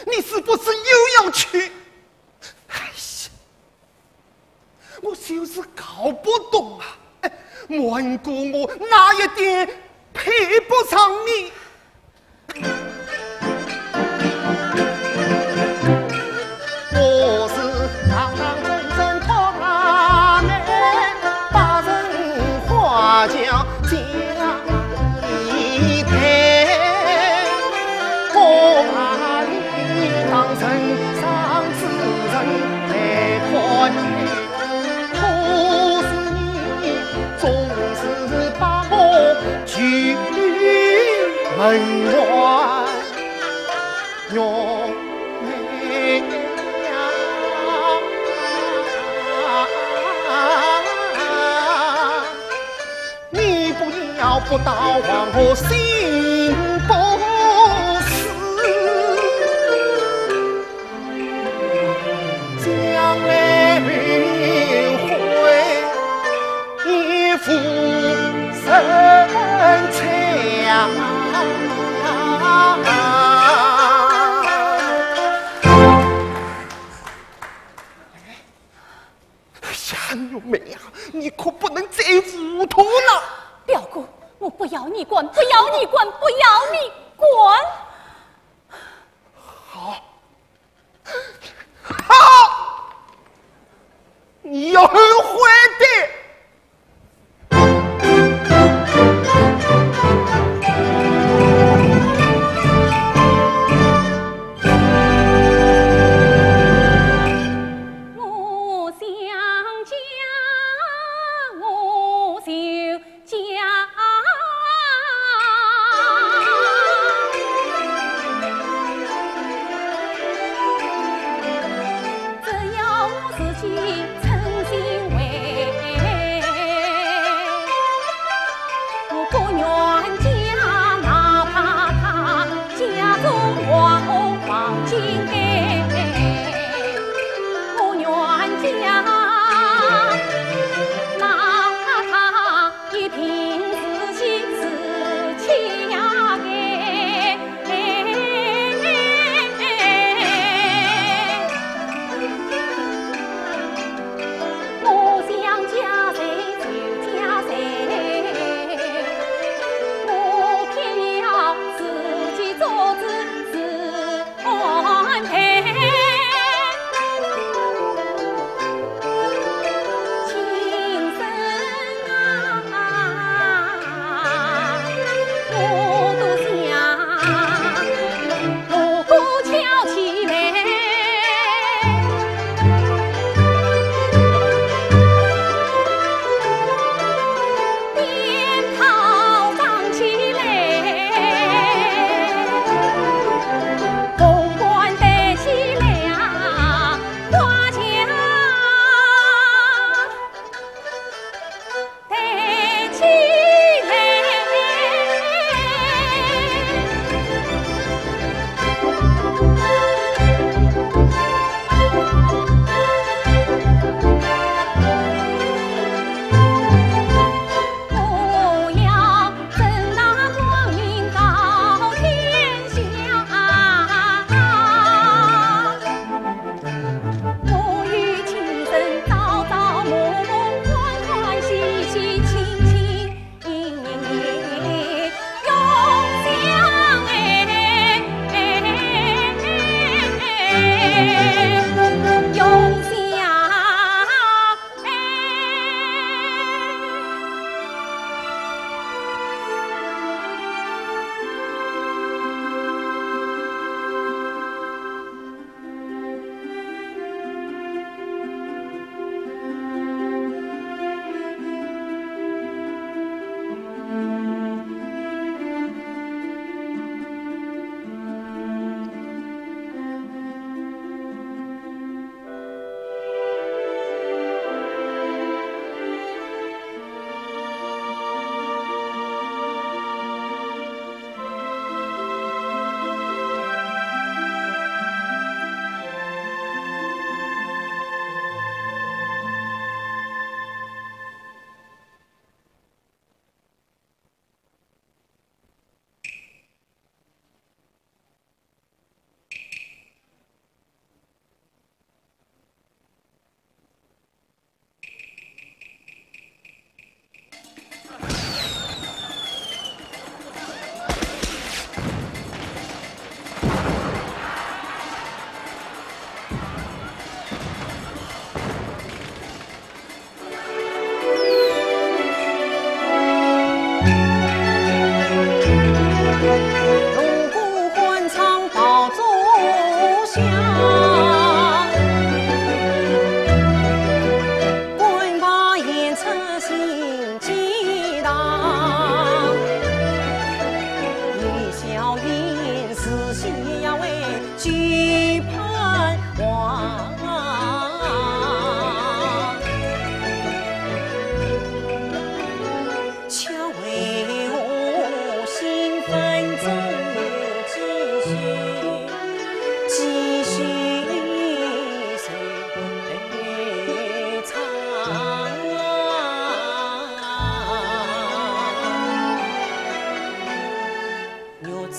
你是不是又要去？哎呀，我就是搞不懂啊！问过我哪一点配不上你？我是堂堂正正托他们把人花轿将一抬，我把你当成上之人来看待，可是你总是把我拒门外，用妹呀！找不到黄河心不死，将来会一副神强。小妹啊，你可不能再糊涂了！表哥，我不要你管，不要你管，不要你管！好，好，你要后悔的。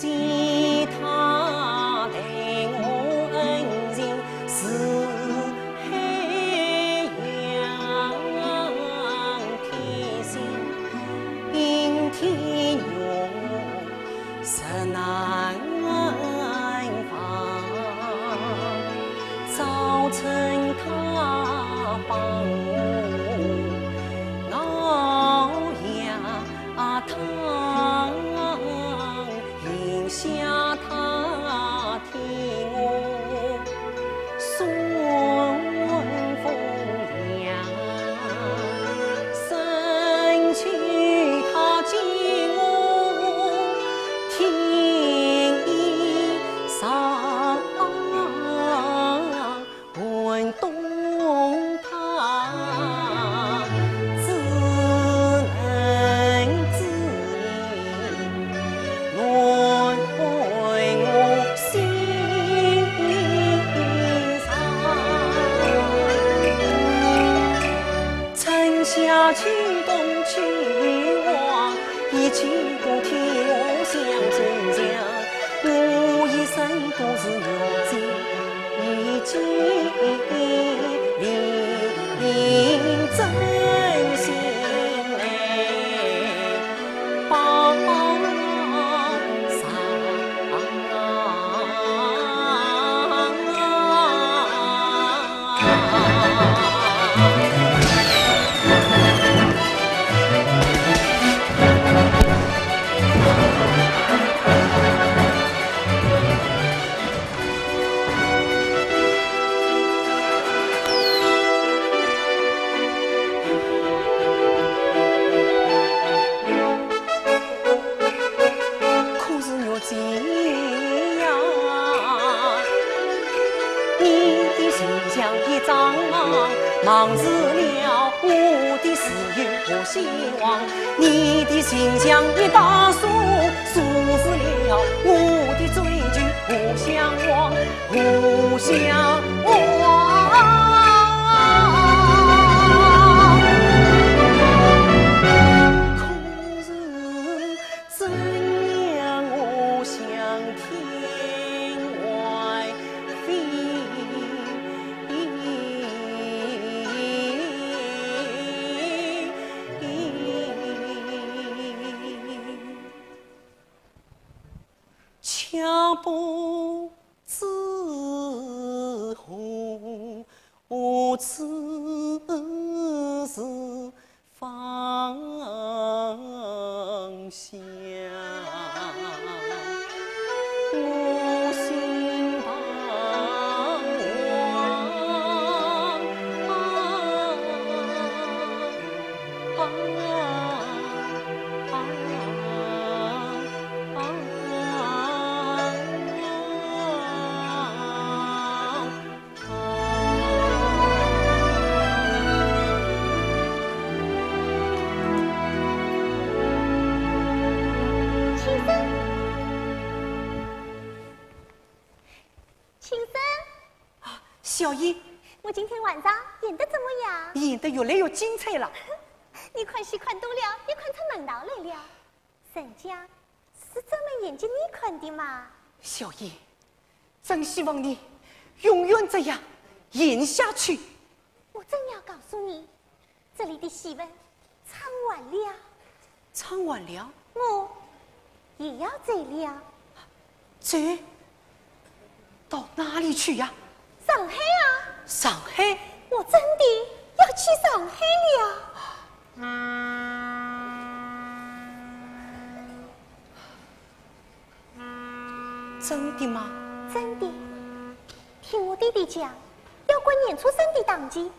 见他对我恩情似海洋天星，阴天月实难防。早晨他帮我熬呀汤，饮下他替我送风凉，生气他见我听衣裳，闻懂他只能自恋，轮回我心上。沉下去东去望，一起不替我想真相，我一生都是要尽一尽力真心来帮上。可是我这样，你的形象一张盲视了我的事业和希望，你的形象一把锁锁死了我的追求和向往，和向往。可是怎样我向天外飞？枪不知红，此事方向。我心彷小姨，我今天晚上演得怎么样？演得越来越精彩了。你看戏看多了，也看出门道来了。人家是专门演给你看的嘛。小姨，真希望你永远这样演下去。我正要告诉你，这里的戏文唱完了。唱完了，我也要走了。走到哪里去呀？上海啊！上海？我真的要去上海了。真的吗？真的。听我弟弟讲，要过年初3的当期，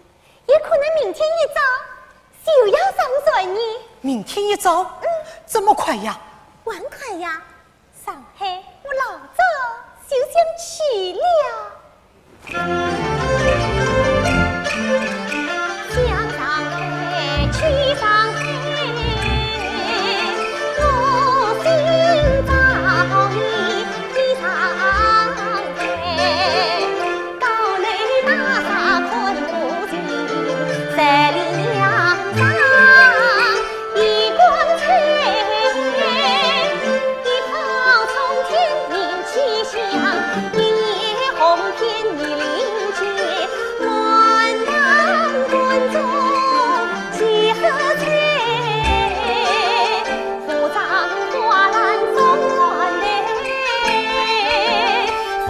也可能明天一早就要上船呢。明天一早？这么快呀？还快呀！上海我老早就想去了。想上海，去上海，我心早已上海。高楼大厦困不进，在里两上一光彩，一炮冲天。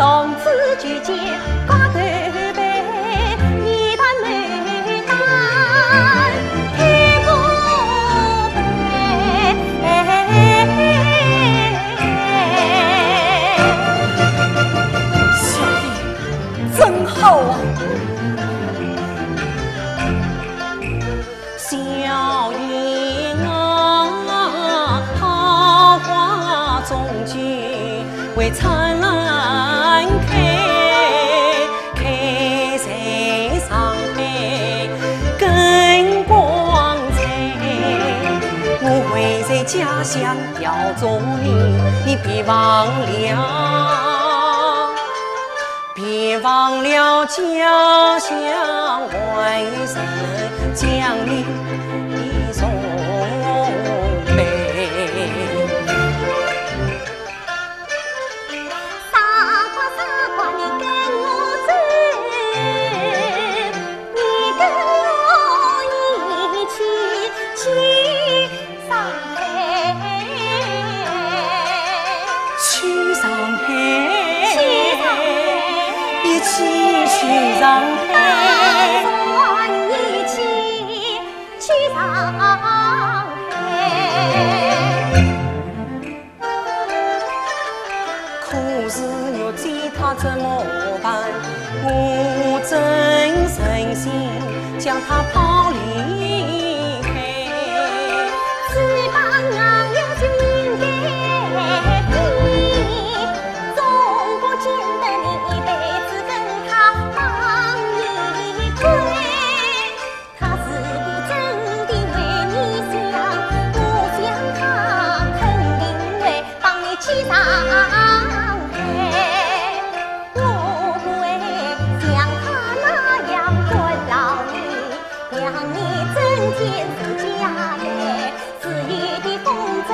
从此举荐挂头杯，一坛牡丹开过小弟真好啊！小燕啊，桃花中菊为灿烂开，开在上海更光彩。我会在家乡要做你别忘了，别忘了家乡外人将你送北。傻瓜傻瓜，你跟我走，你跟我一起去上海。去上海，一起去上海，我一起去上海。可是我追他怎么办？我真忍心将他抛离开。翅膀啊，有就应该飞，总不见得你一辈子跟他忙一回。他是不真的为你想，我想他肯定会帮你去上海。我不会像他那样困扰你，让你整天是家来，私欲的风筝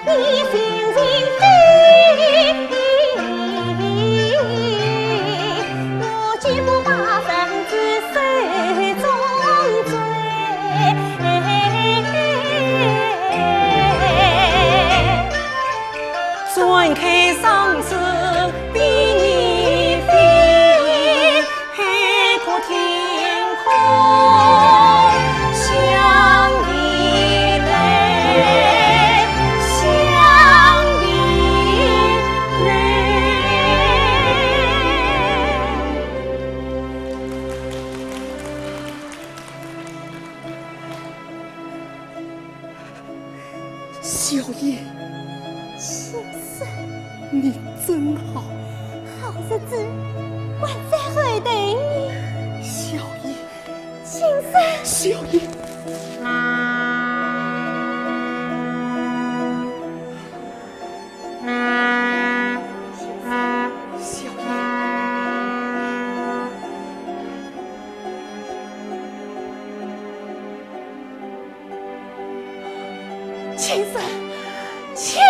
你心情飞。我绝不把绳子手中追。转开双翅比你飞，海阔天空向你来，向你来。小燕，先生，你真好，好日子还在后头呢。小燕，先生，小燕。小燕，先生，请。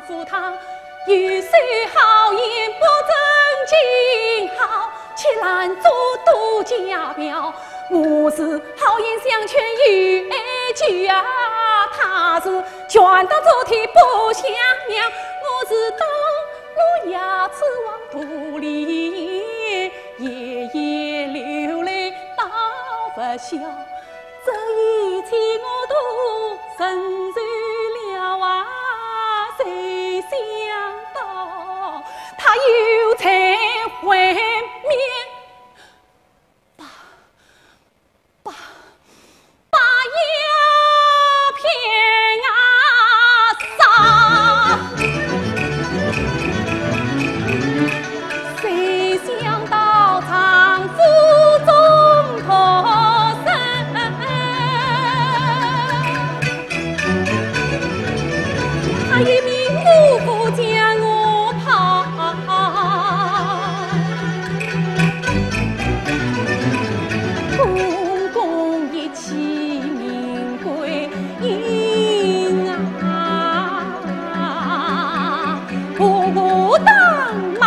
负他，有谁好言不争今好，且拦住杜家表。我是好言相劝有爱句啊，他是拳打昨天不相让。我是当路牙齿往土里，夜夜流泪到不消。这一切我都承受了啊，谁想到他有才会面把鸦片撒，谁想到丈夫中脱身，他一命无辜将我抛。公公一起命归阴啊，婆婆当马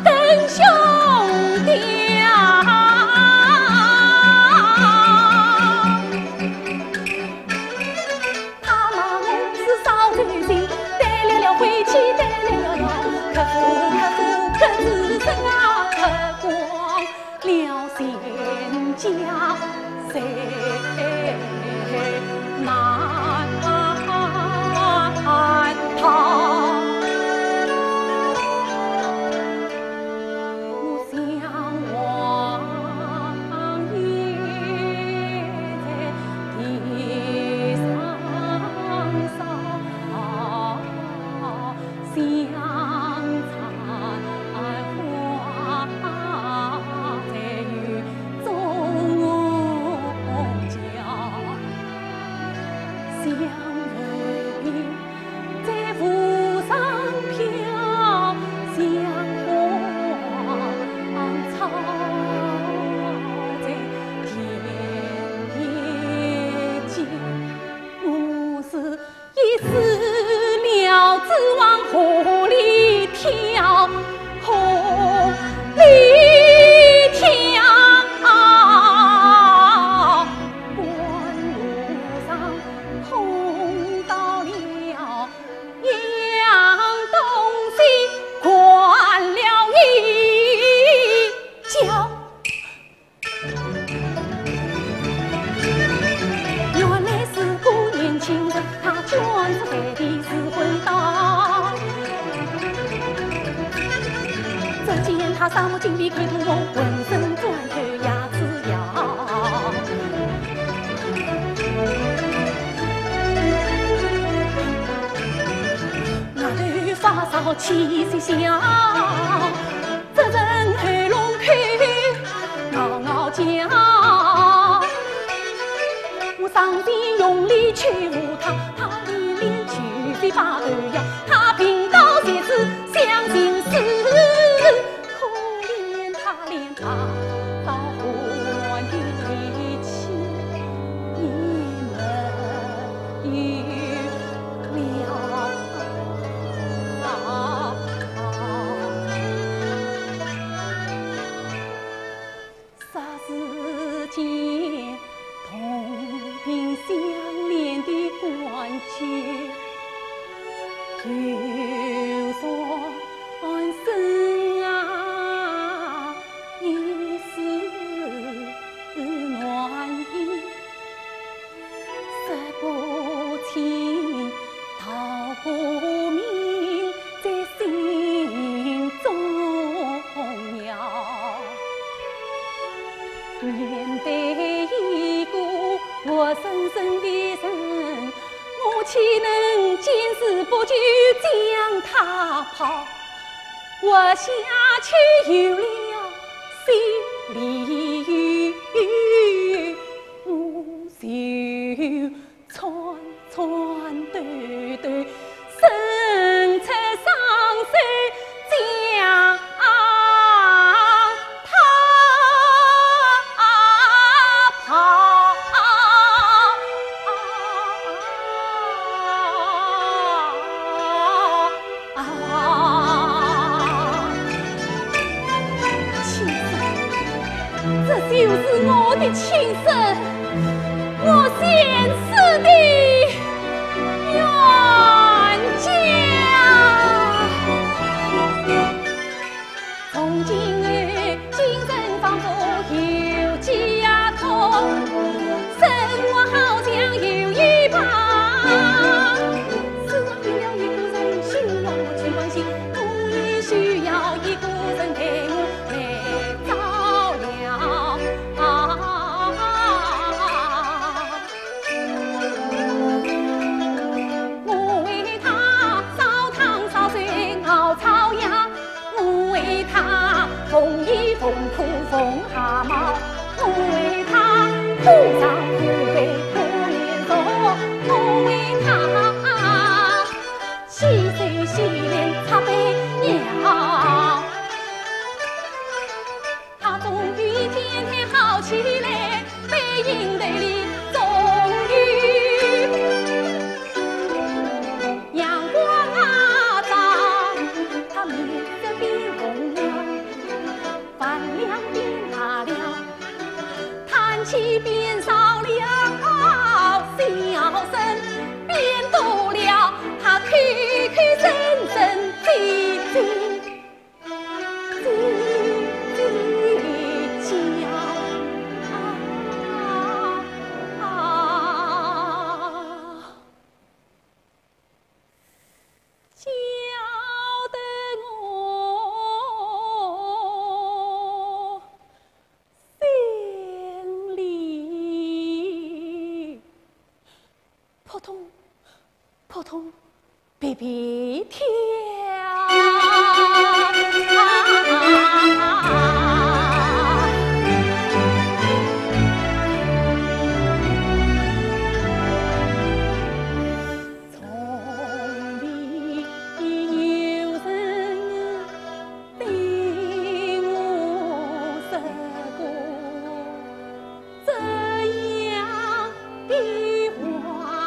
等兄弟啊，他骂我是少女心，带了回去，带了可自身啊，可光了仙家，谁难逃？我想往也在地上扫，香残花在雨中角，香蕊在湖上飘，香花草在田野间。我是一死了，只往河里跳，河里跳。半路上碰到了一样东西，灌了一跤。原来是个年轻人，他卷着海的是昏倒。只见他伤目尽地看图我，浑身转头牙齿咬。额头发烧气息小，这人喉咙口嗷嗷叫。我上前用力去扶他，他连连举飞把头摇，他贫道些子相信死，可怜他连他到活一起也没有了。霎时间同病相怜的关节，就算生啊也是暖意，十不清道不明，在心中摇。面对一个活生生的人，我岂能见死不救将他抛？我下去有了心里无休，串串对对，生出双手将情深，我先死的冤家。从今日精神放逐有家头，生活好像有一把。死亡需要一个人需要我去关心，我也需要一个人陪我来照料。我为他烧汤烧水熬草芽，我为他缝衣缝裤缝汗毛，我为他铺上铺被铺棉袄，我为他洗水洗脸擦背尿。他终于天天好起来，背影堆里终于阳光照，他面色变红了，饭量变大了，叹气变少了，笑声变多了，他口口声声叽叽扑通比比跳。从里有人对我说过这样的话。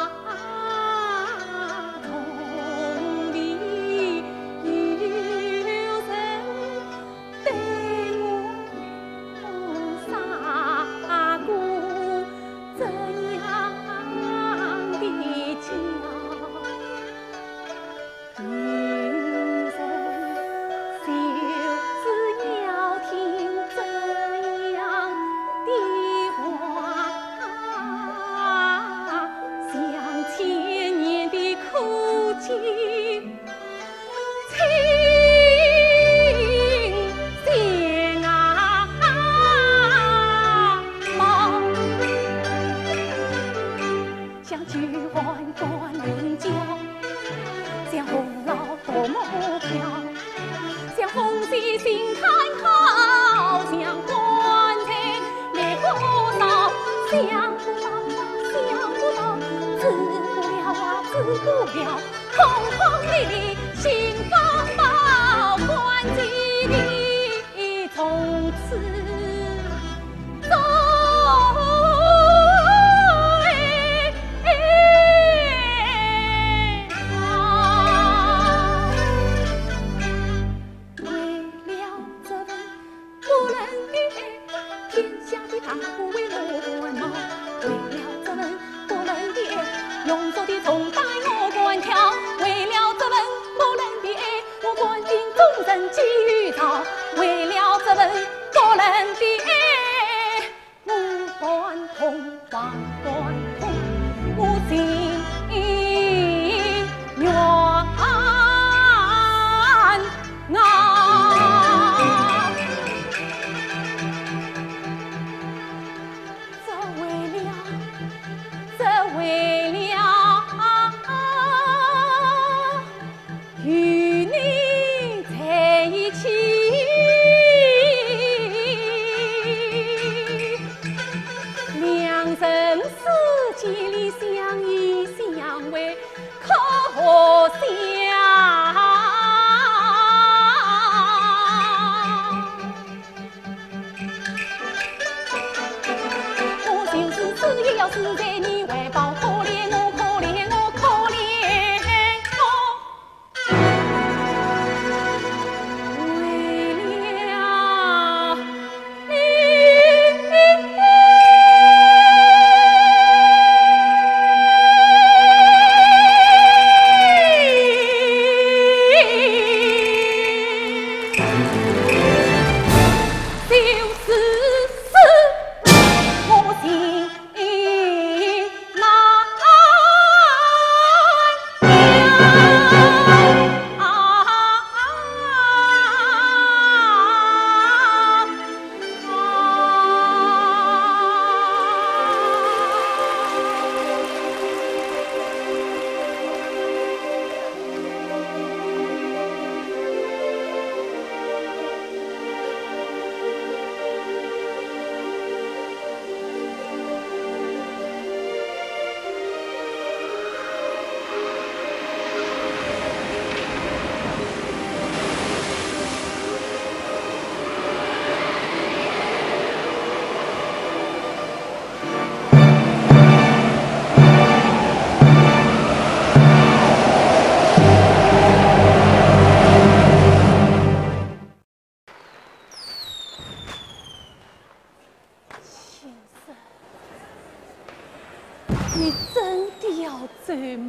与你在一起。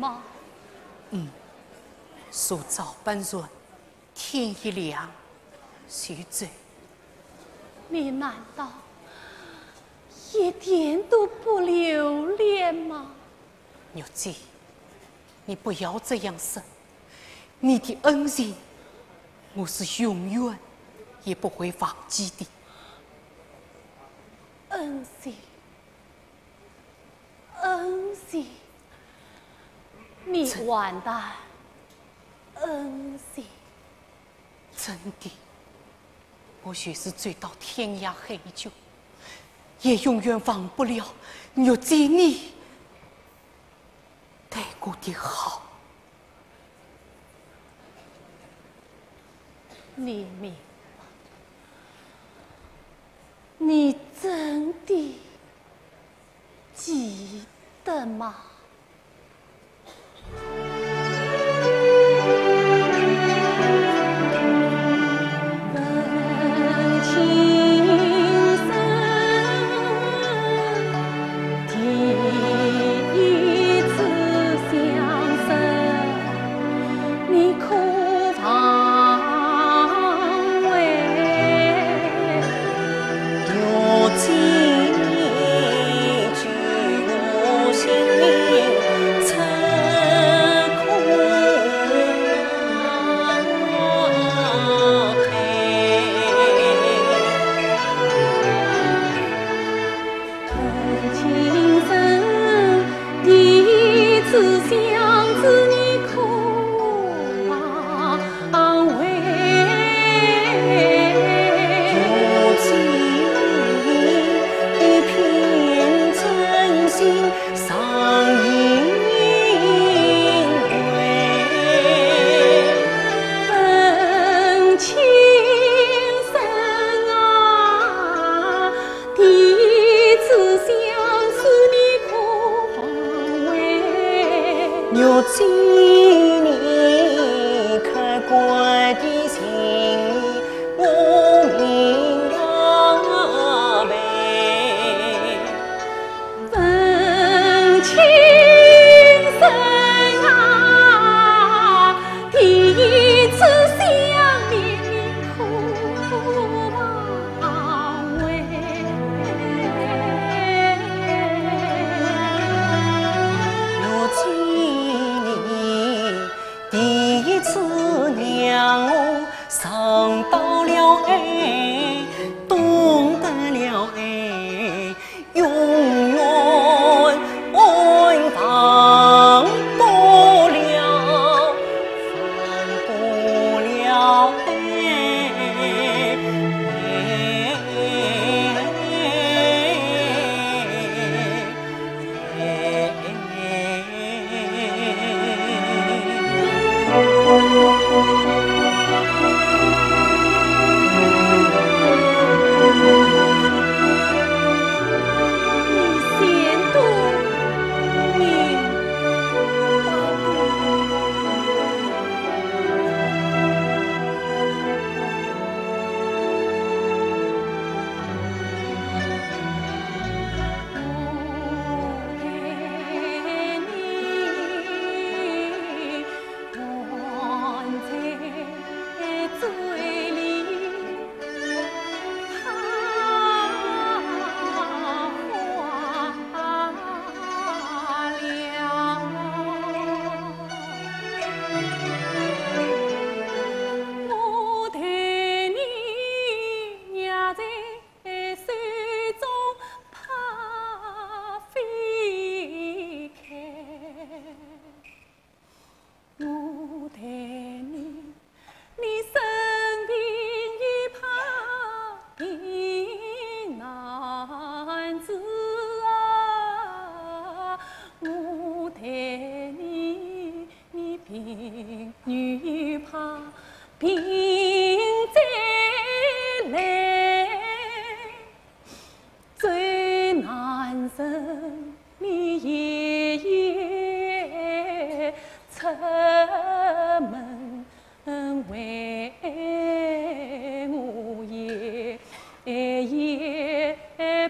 吗？树早半润，天一亮，就走。你难道一点都不留恋吗？玉姐，你不要这样想，你的恩情，我是永远也不会忘记的。恩情，你完蛋，恩情，真的，我许是追到天涯海角，也永远忘不了玉姐你对我的好。你明白？你真的记得吗？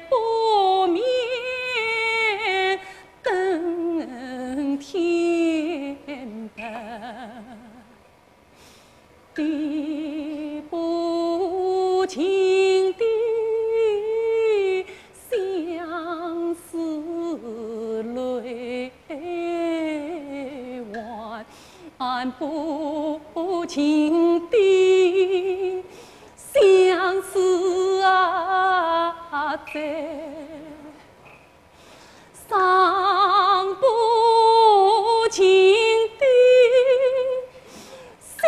不眠等天。滴不尽的相思泪，挽不尽的相思啊，在伤不尽的相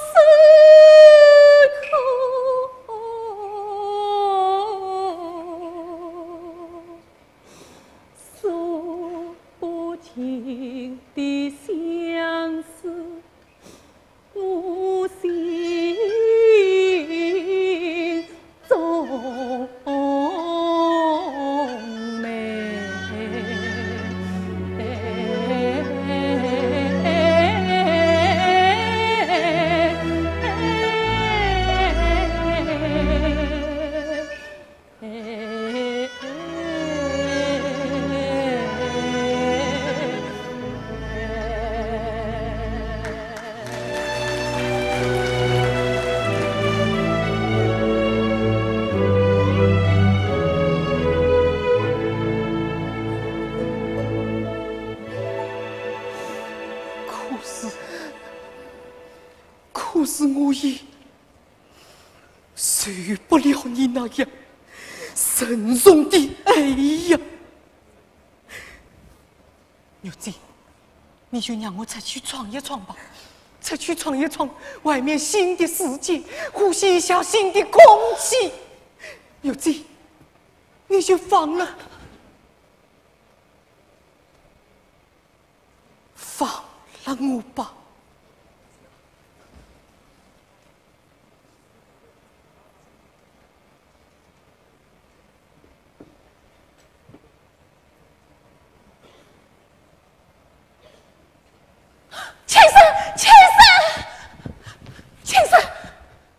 思苦，诉不尽的相思无心中美。可是我也受不了你那样深重的爱呀！牛子，你就让我出去闯一闯吧，出去闯一闯外面新的世界，呼吸一下新的空气。牛子，你就放了我吧。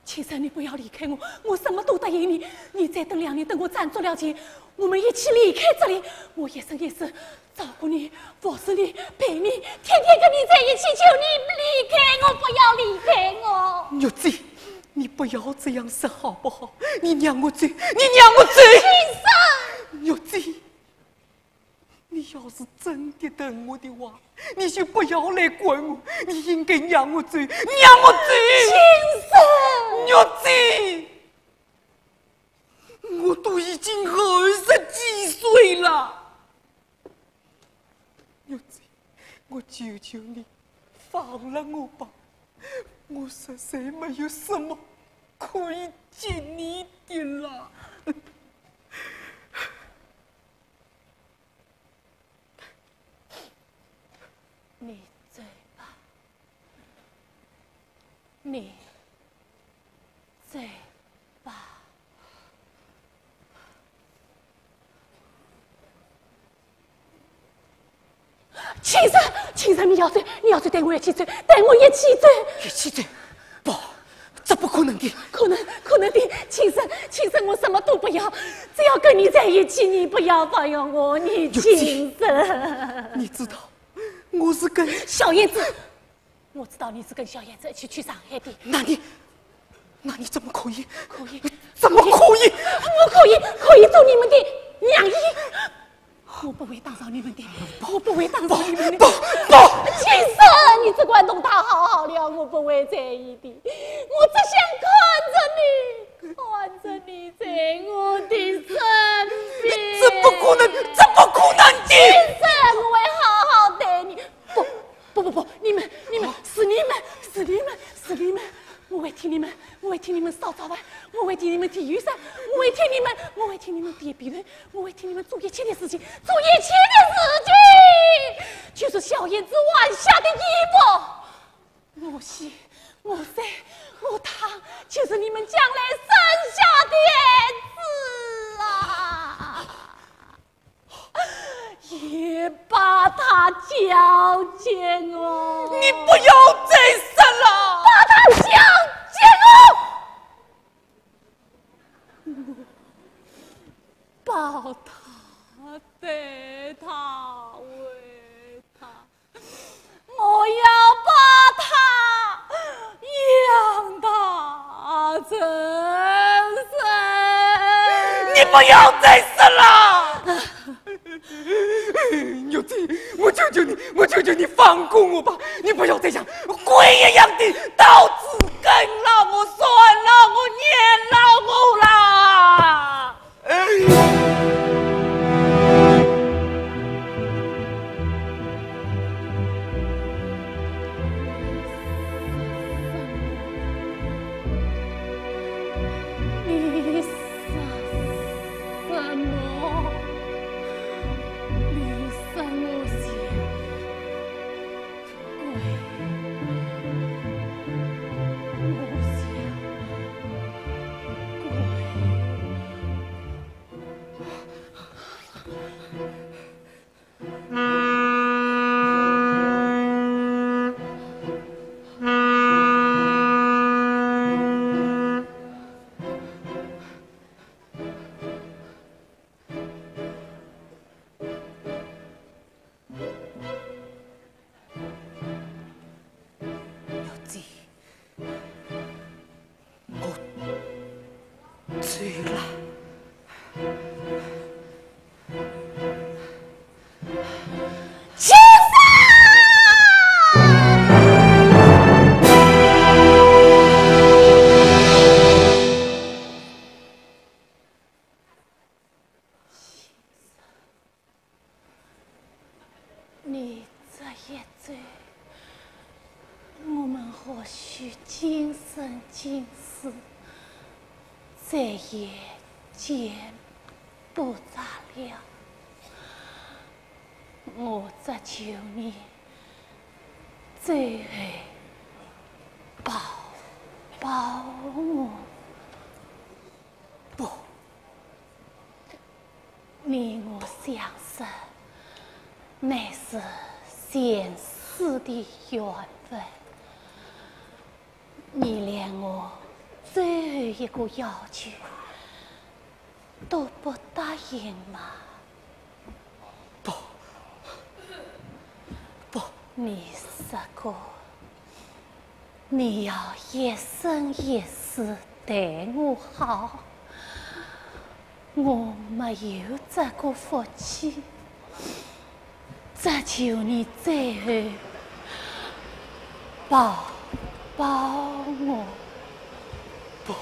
先生，你不要离开我，我什么都答应你。你再等2年，等我攒足了钱，我们一起离开这里。我一生一世照顾你，服侍你，陪你，天天跟你在一起。求你离开我，不要离开我。玉子，你不要这样说好不好？你让我走，你让我走。先生，玉子，你要是真的疼我的话，你就不要来管我，你应该让我走，让我走。先生，玉子，我都已经20几岁了。玉子，我求求你，放了我吧，我实在没有什么可以借你的了。你走吧，你走吧。先生，你要走，带我一起走，带我一起走。一起走？不，这不可能的。可能的。先生，我什么都不要，只要跟你在一起。你不要放养我，你先生。你知道我是跟小燕子，我知道你是跟小燕子一起去上海的。那你怎么可以？怎么可以？我可以做你们的娘姨。我不会打扰你们的，我不会打扰你们的。不，先生，你只管弄他好了，我不会在意的。我只想看着你在我的身边。这不可能的。先生，我会好好待你。不，你们，是你们。我会替你们烧早饭，我会替你们提雨伞，我会替你们叠被单，我会替你们做一切的事情，就是小燕子晚下的衣服。我洗，我晒，我烫，就是你们将来生下的儿子啊！也把他交给我。你不要再生了，把他交给我。抱他，带他，喂他，我要把他不要再生了！牛子，我求求你，我求求你放过我吧！你不要再像鬼一样的刀子跟了我，算了，我念了我啦！你这一走，我们或许今生今世再也见不着了。我只求你最后抱抱我。不，你我相识乃是前世的缘分，你连我最后一个要求都不答应吗？不，你说过你要一生一世对我好，我没有这个福气。只求你最后抱抱我。不。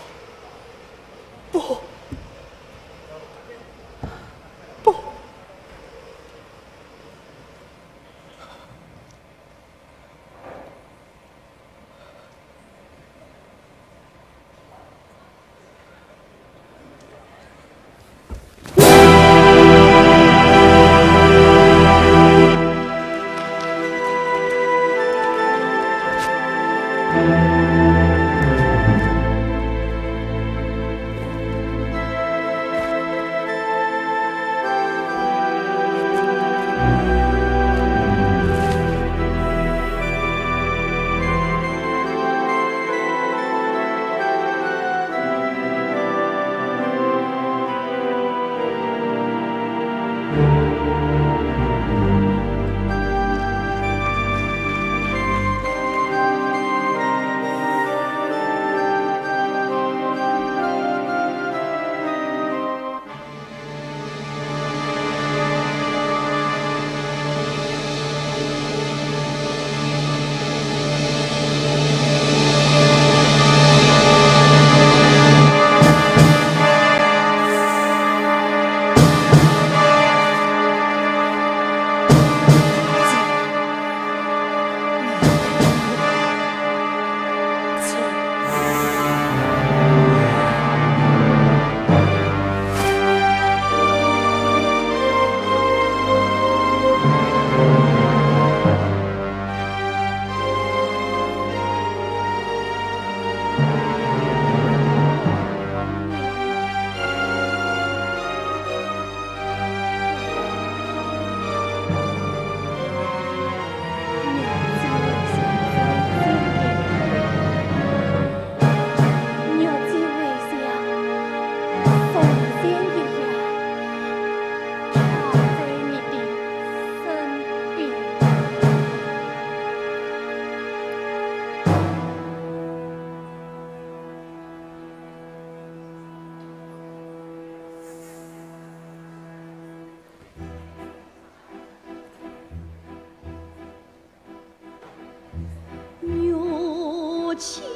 我妻。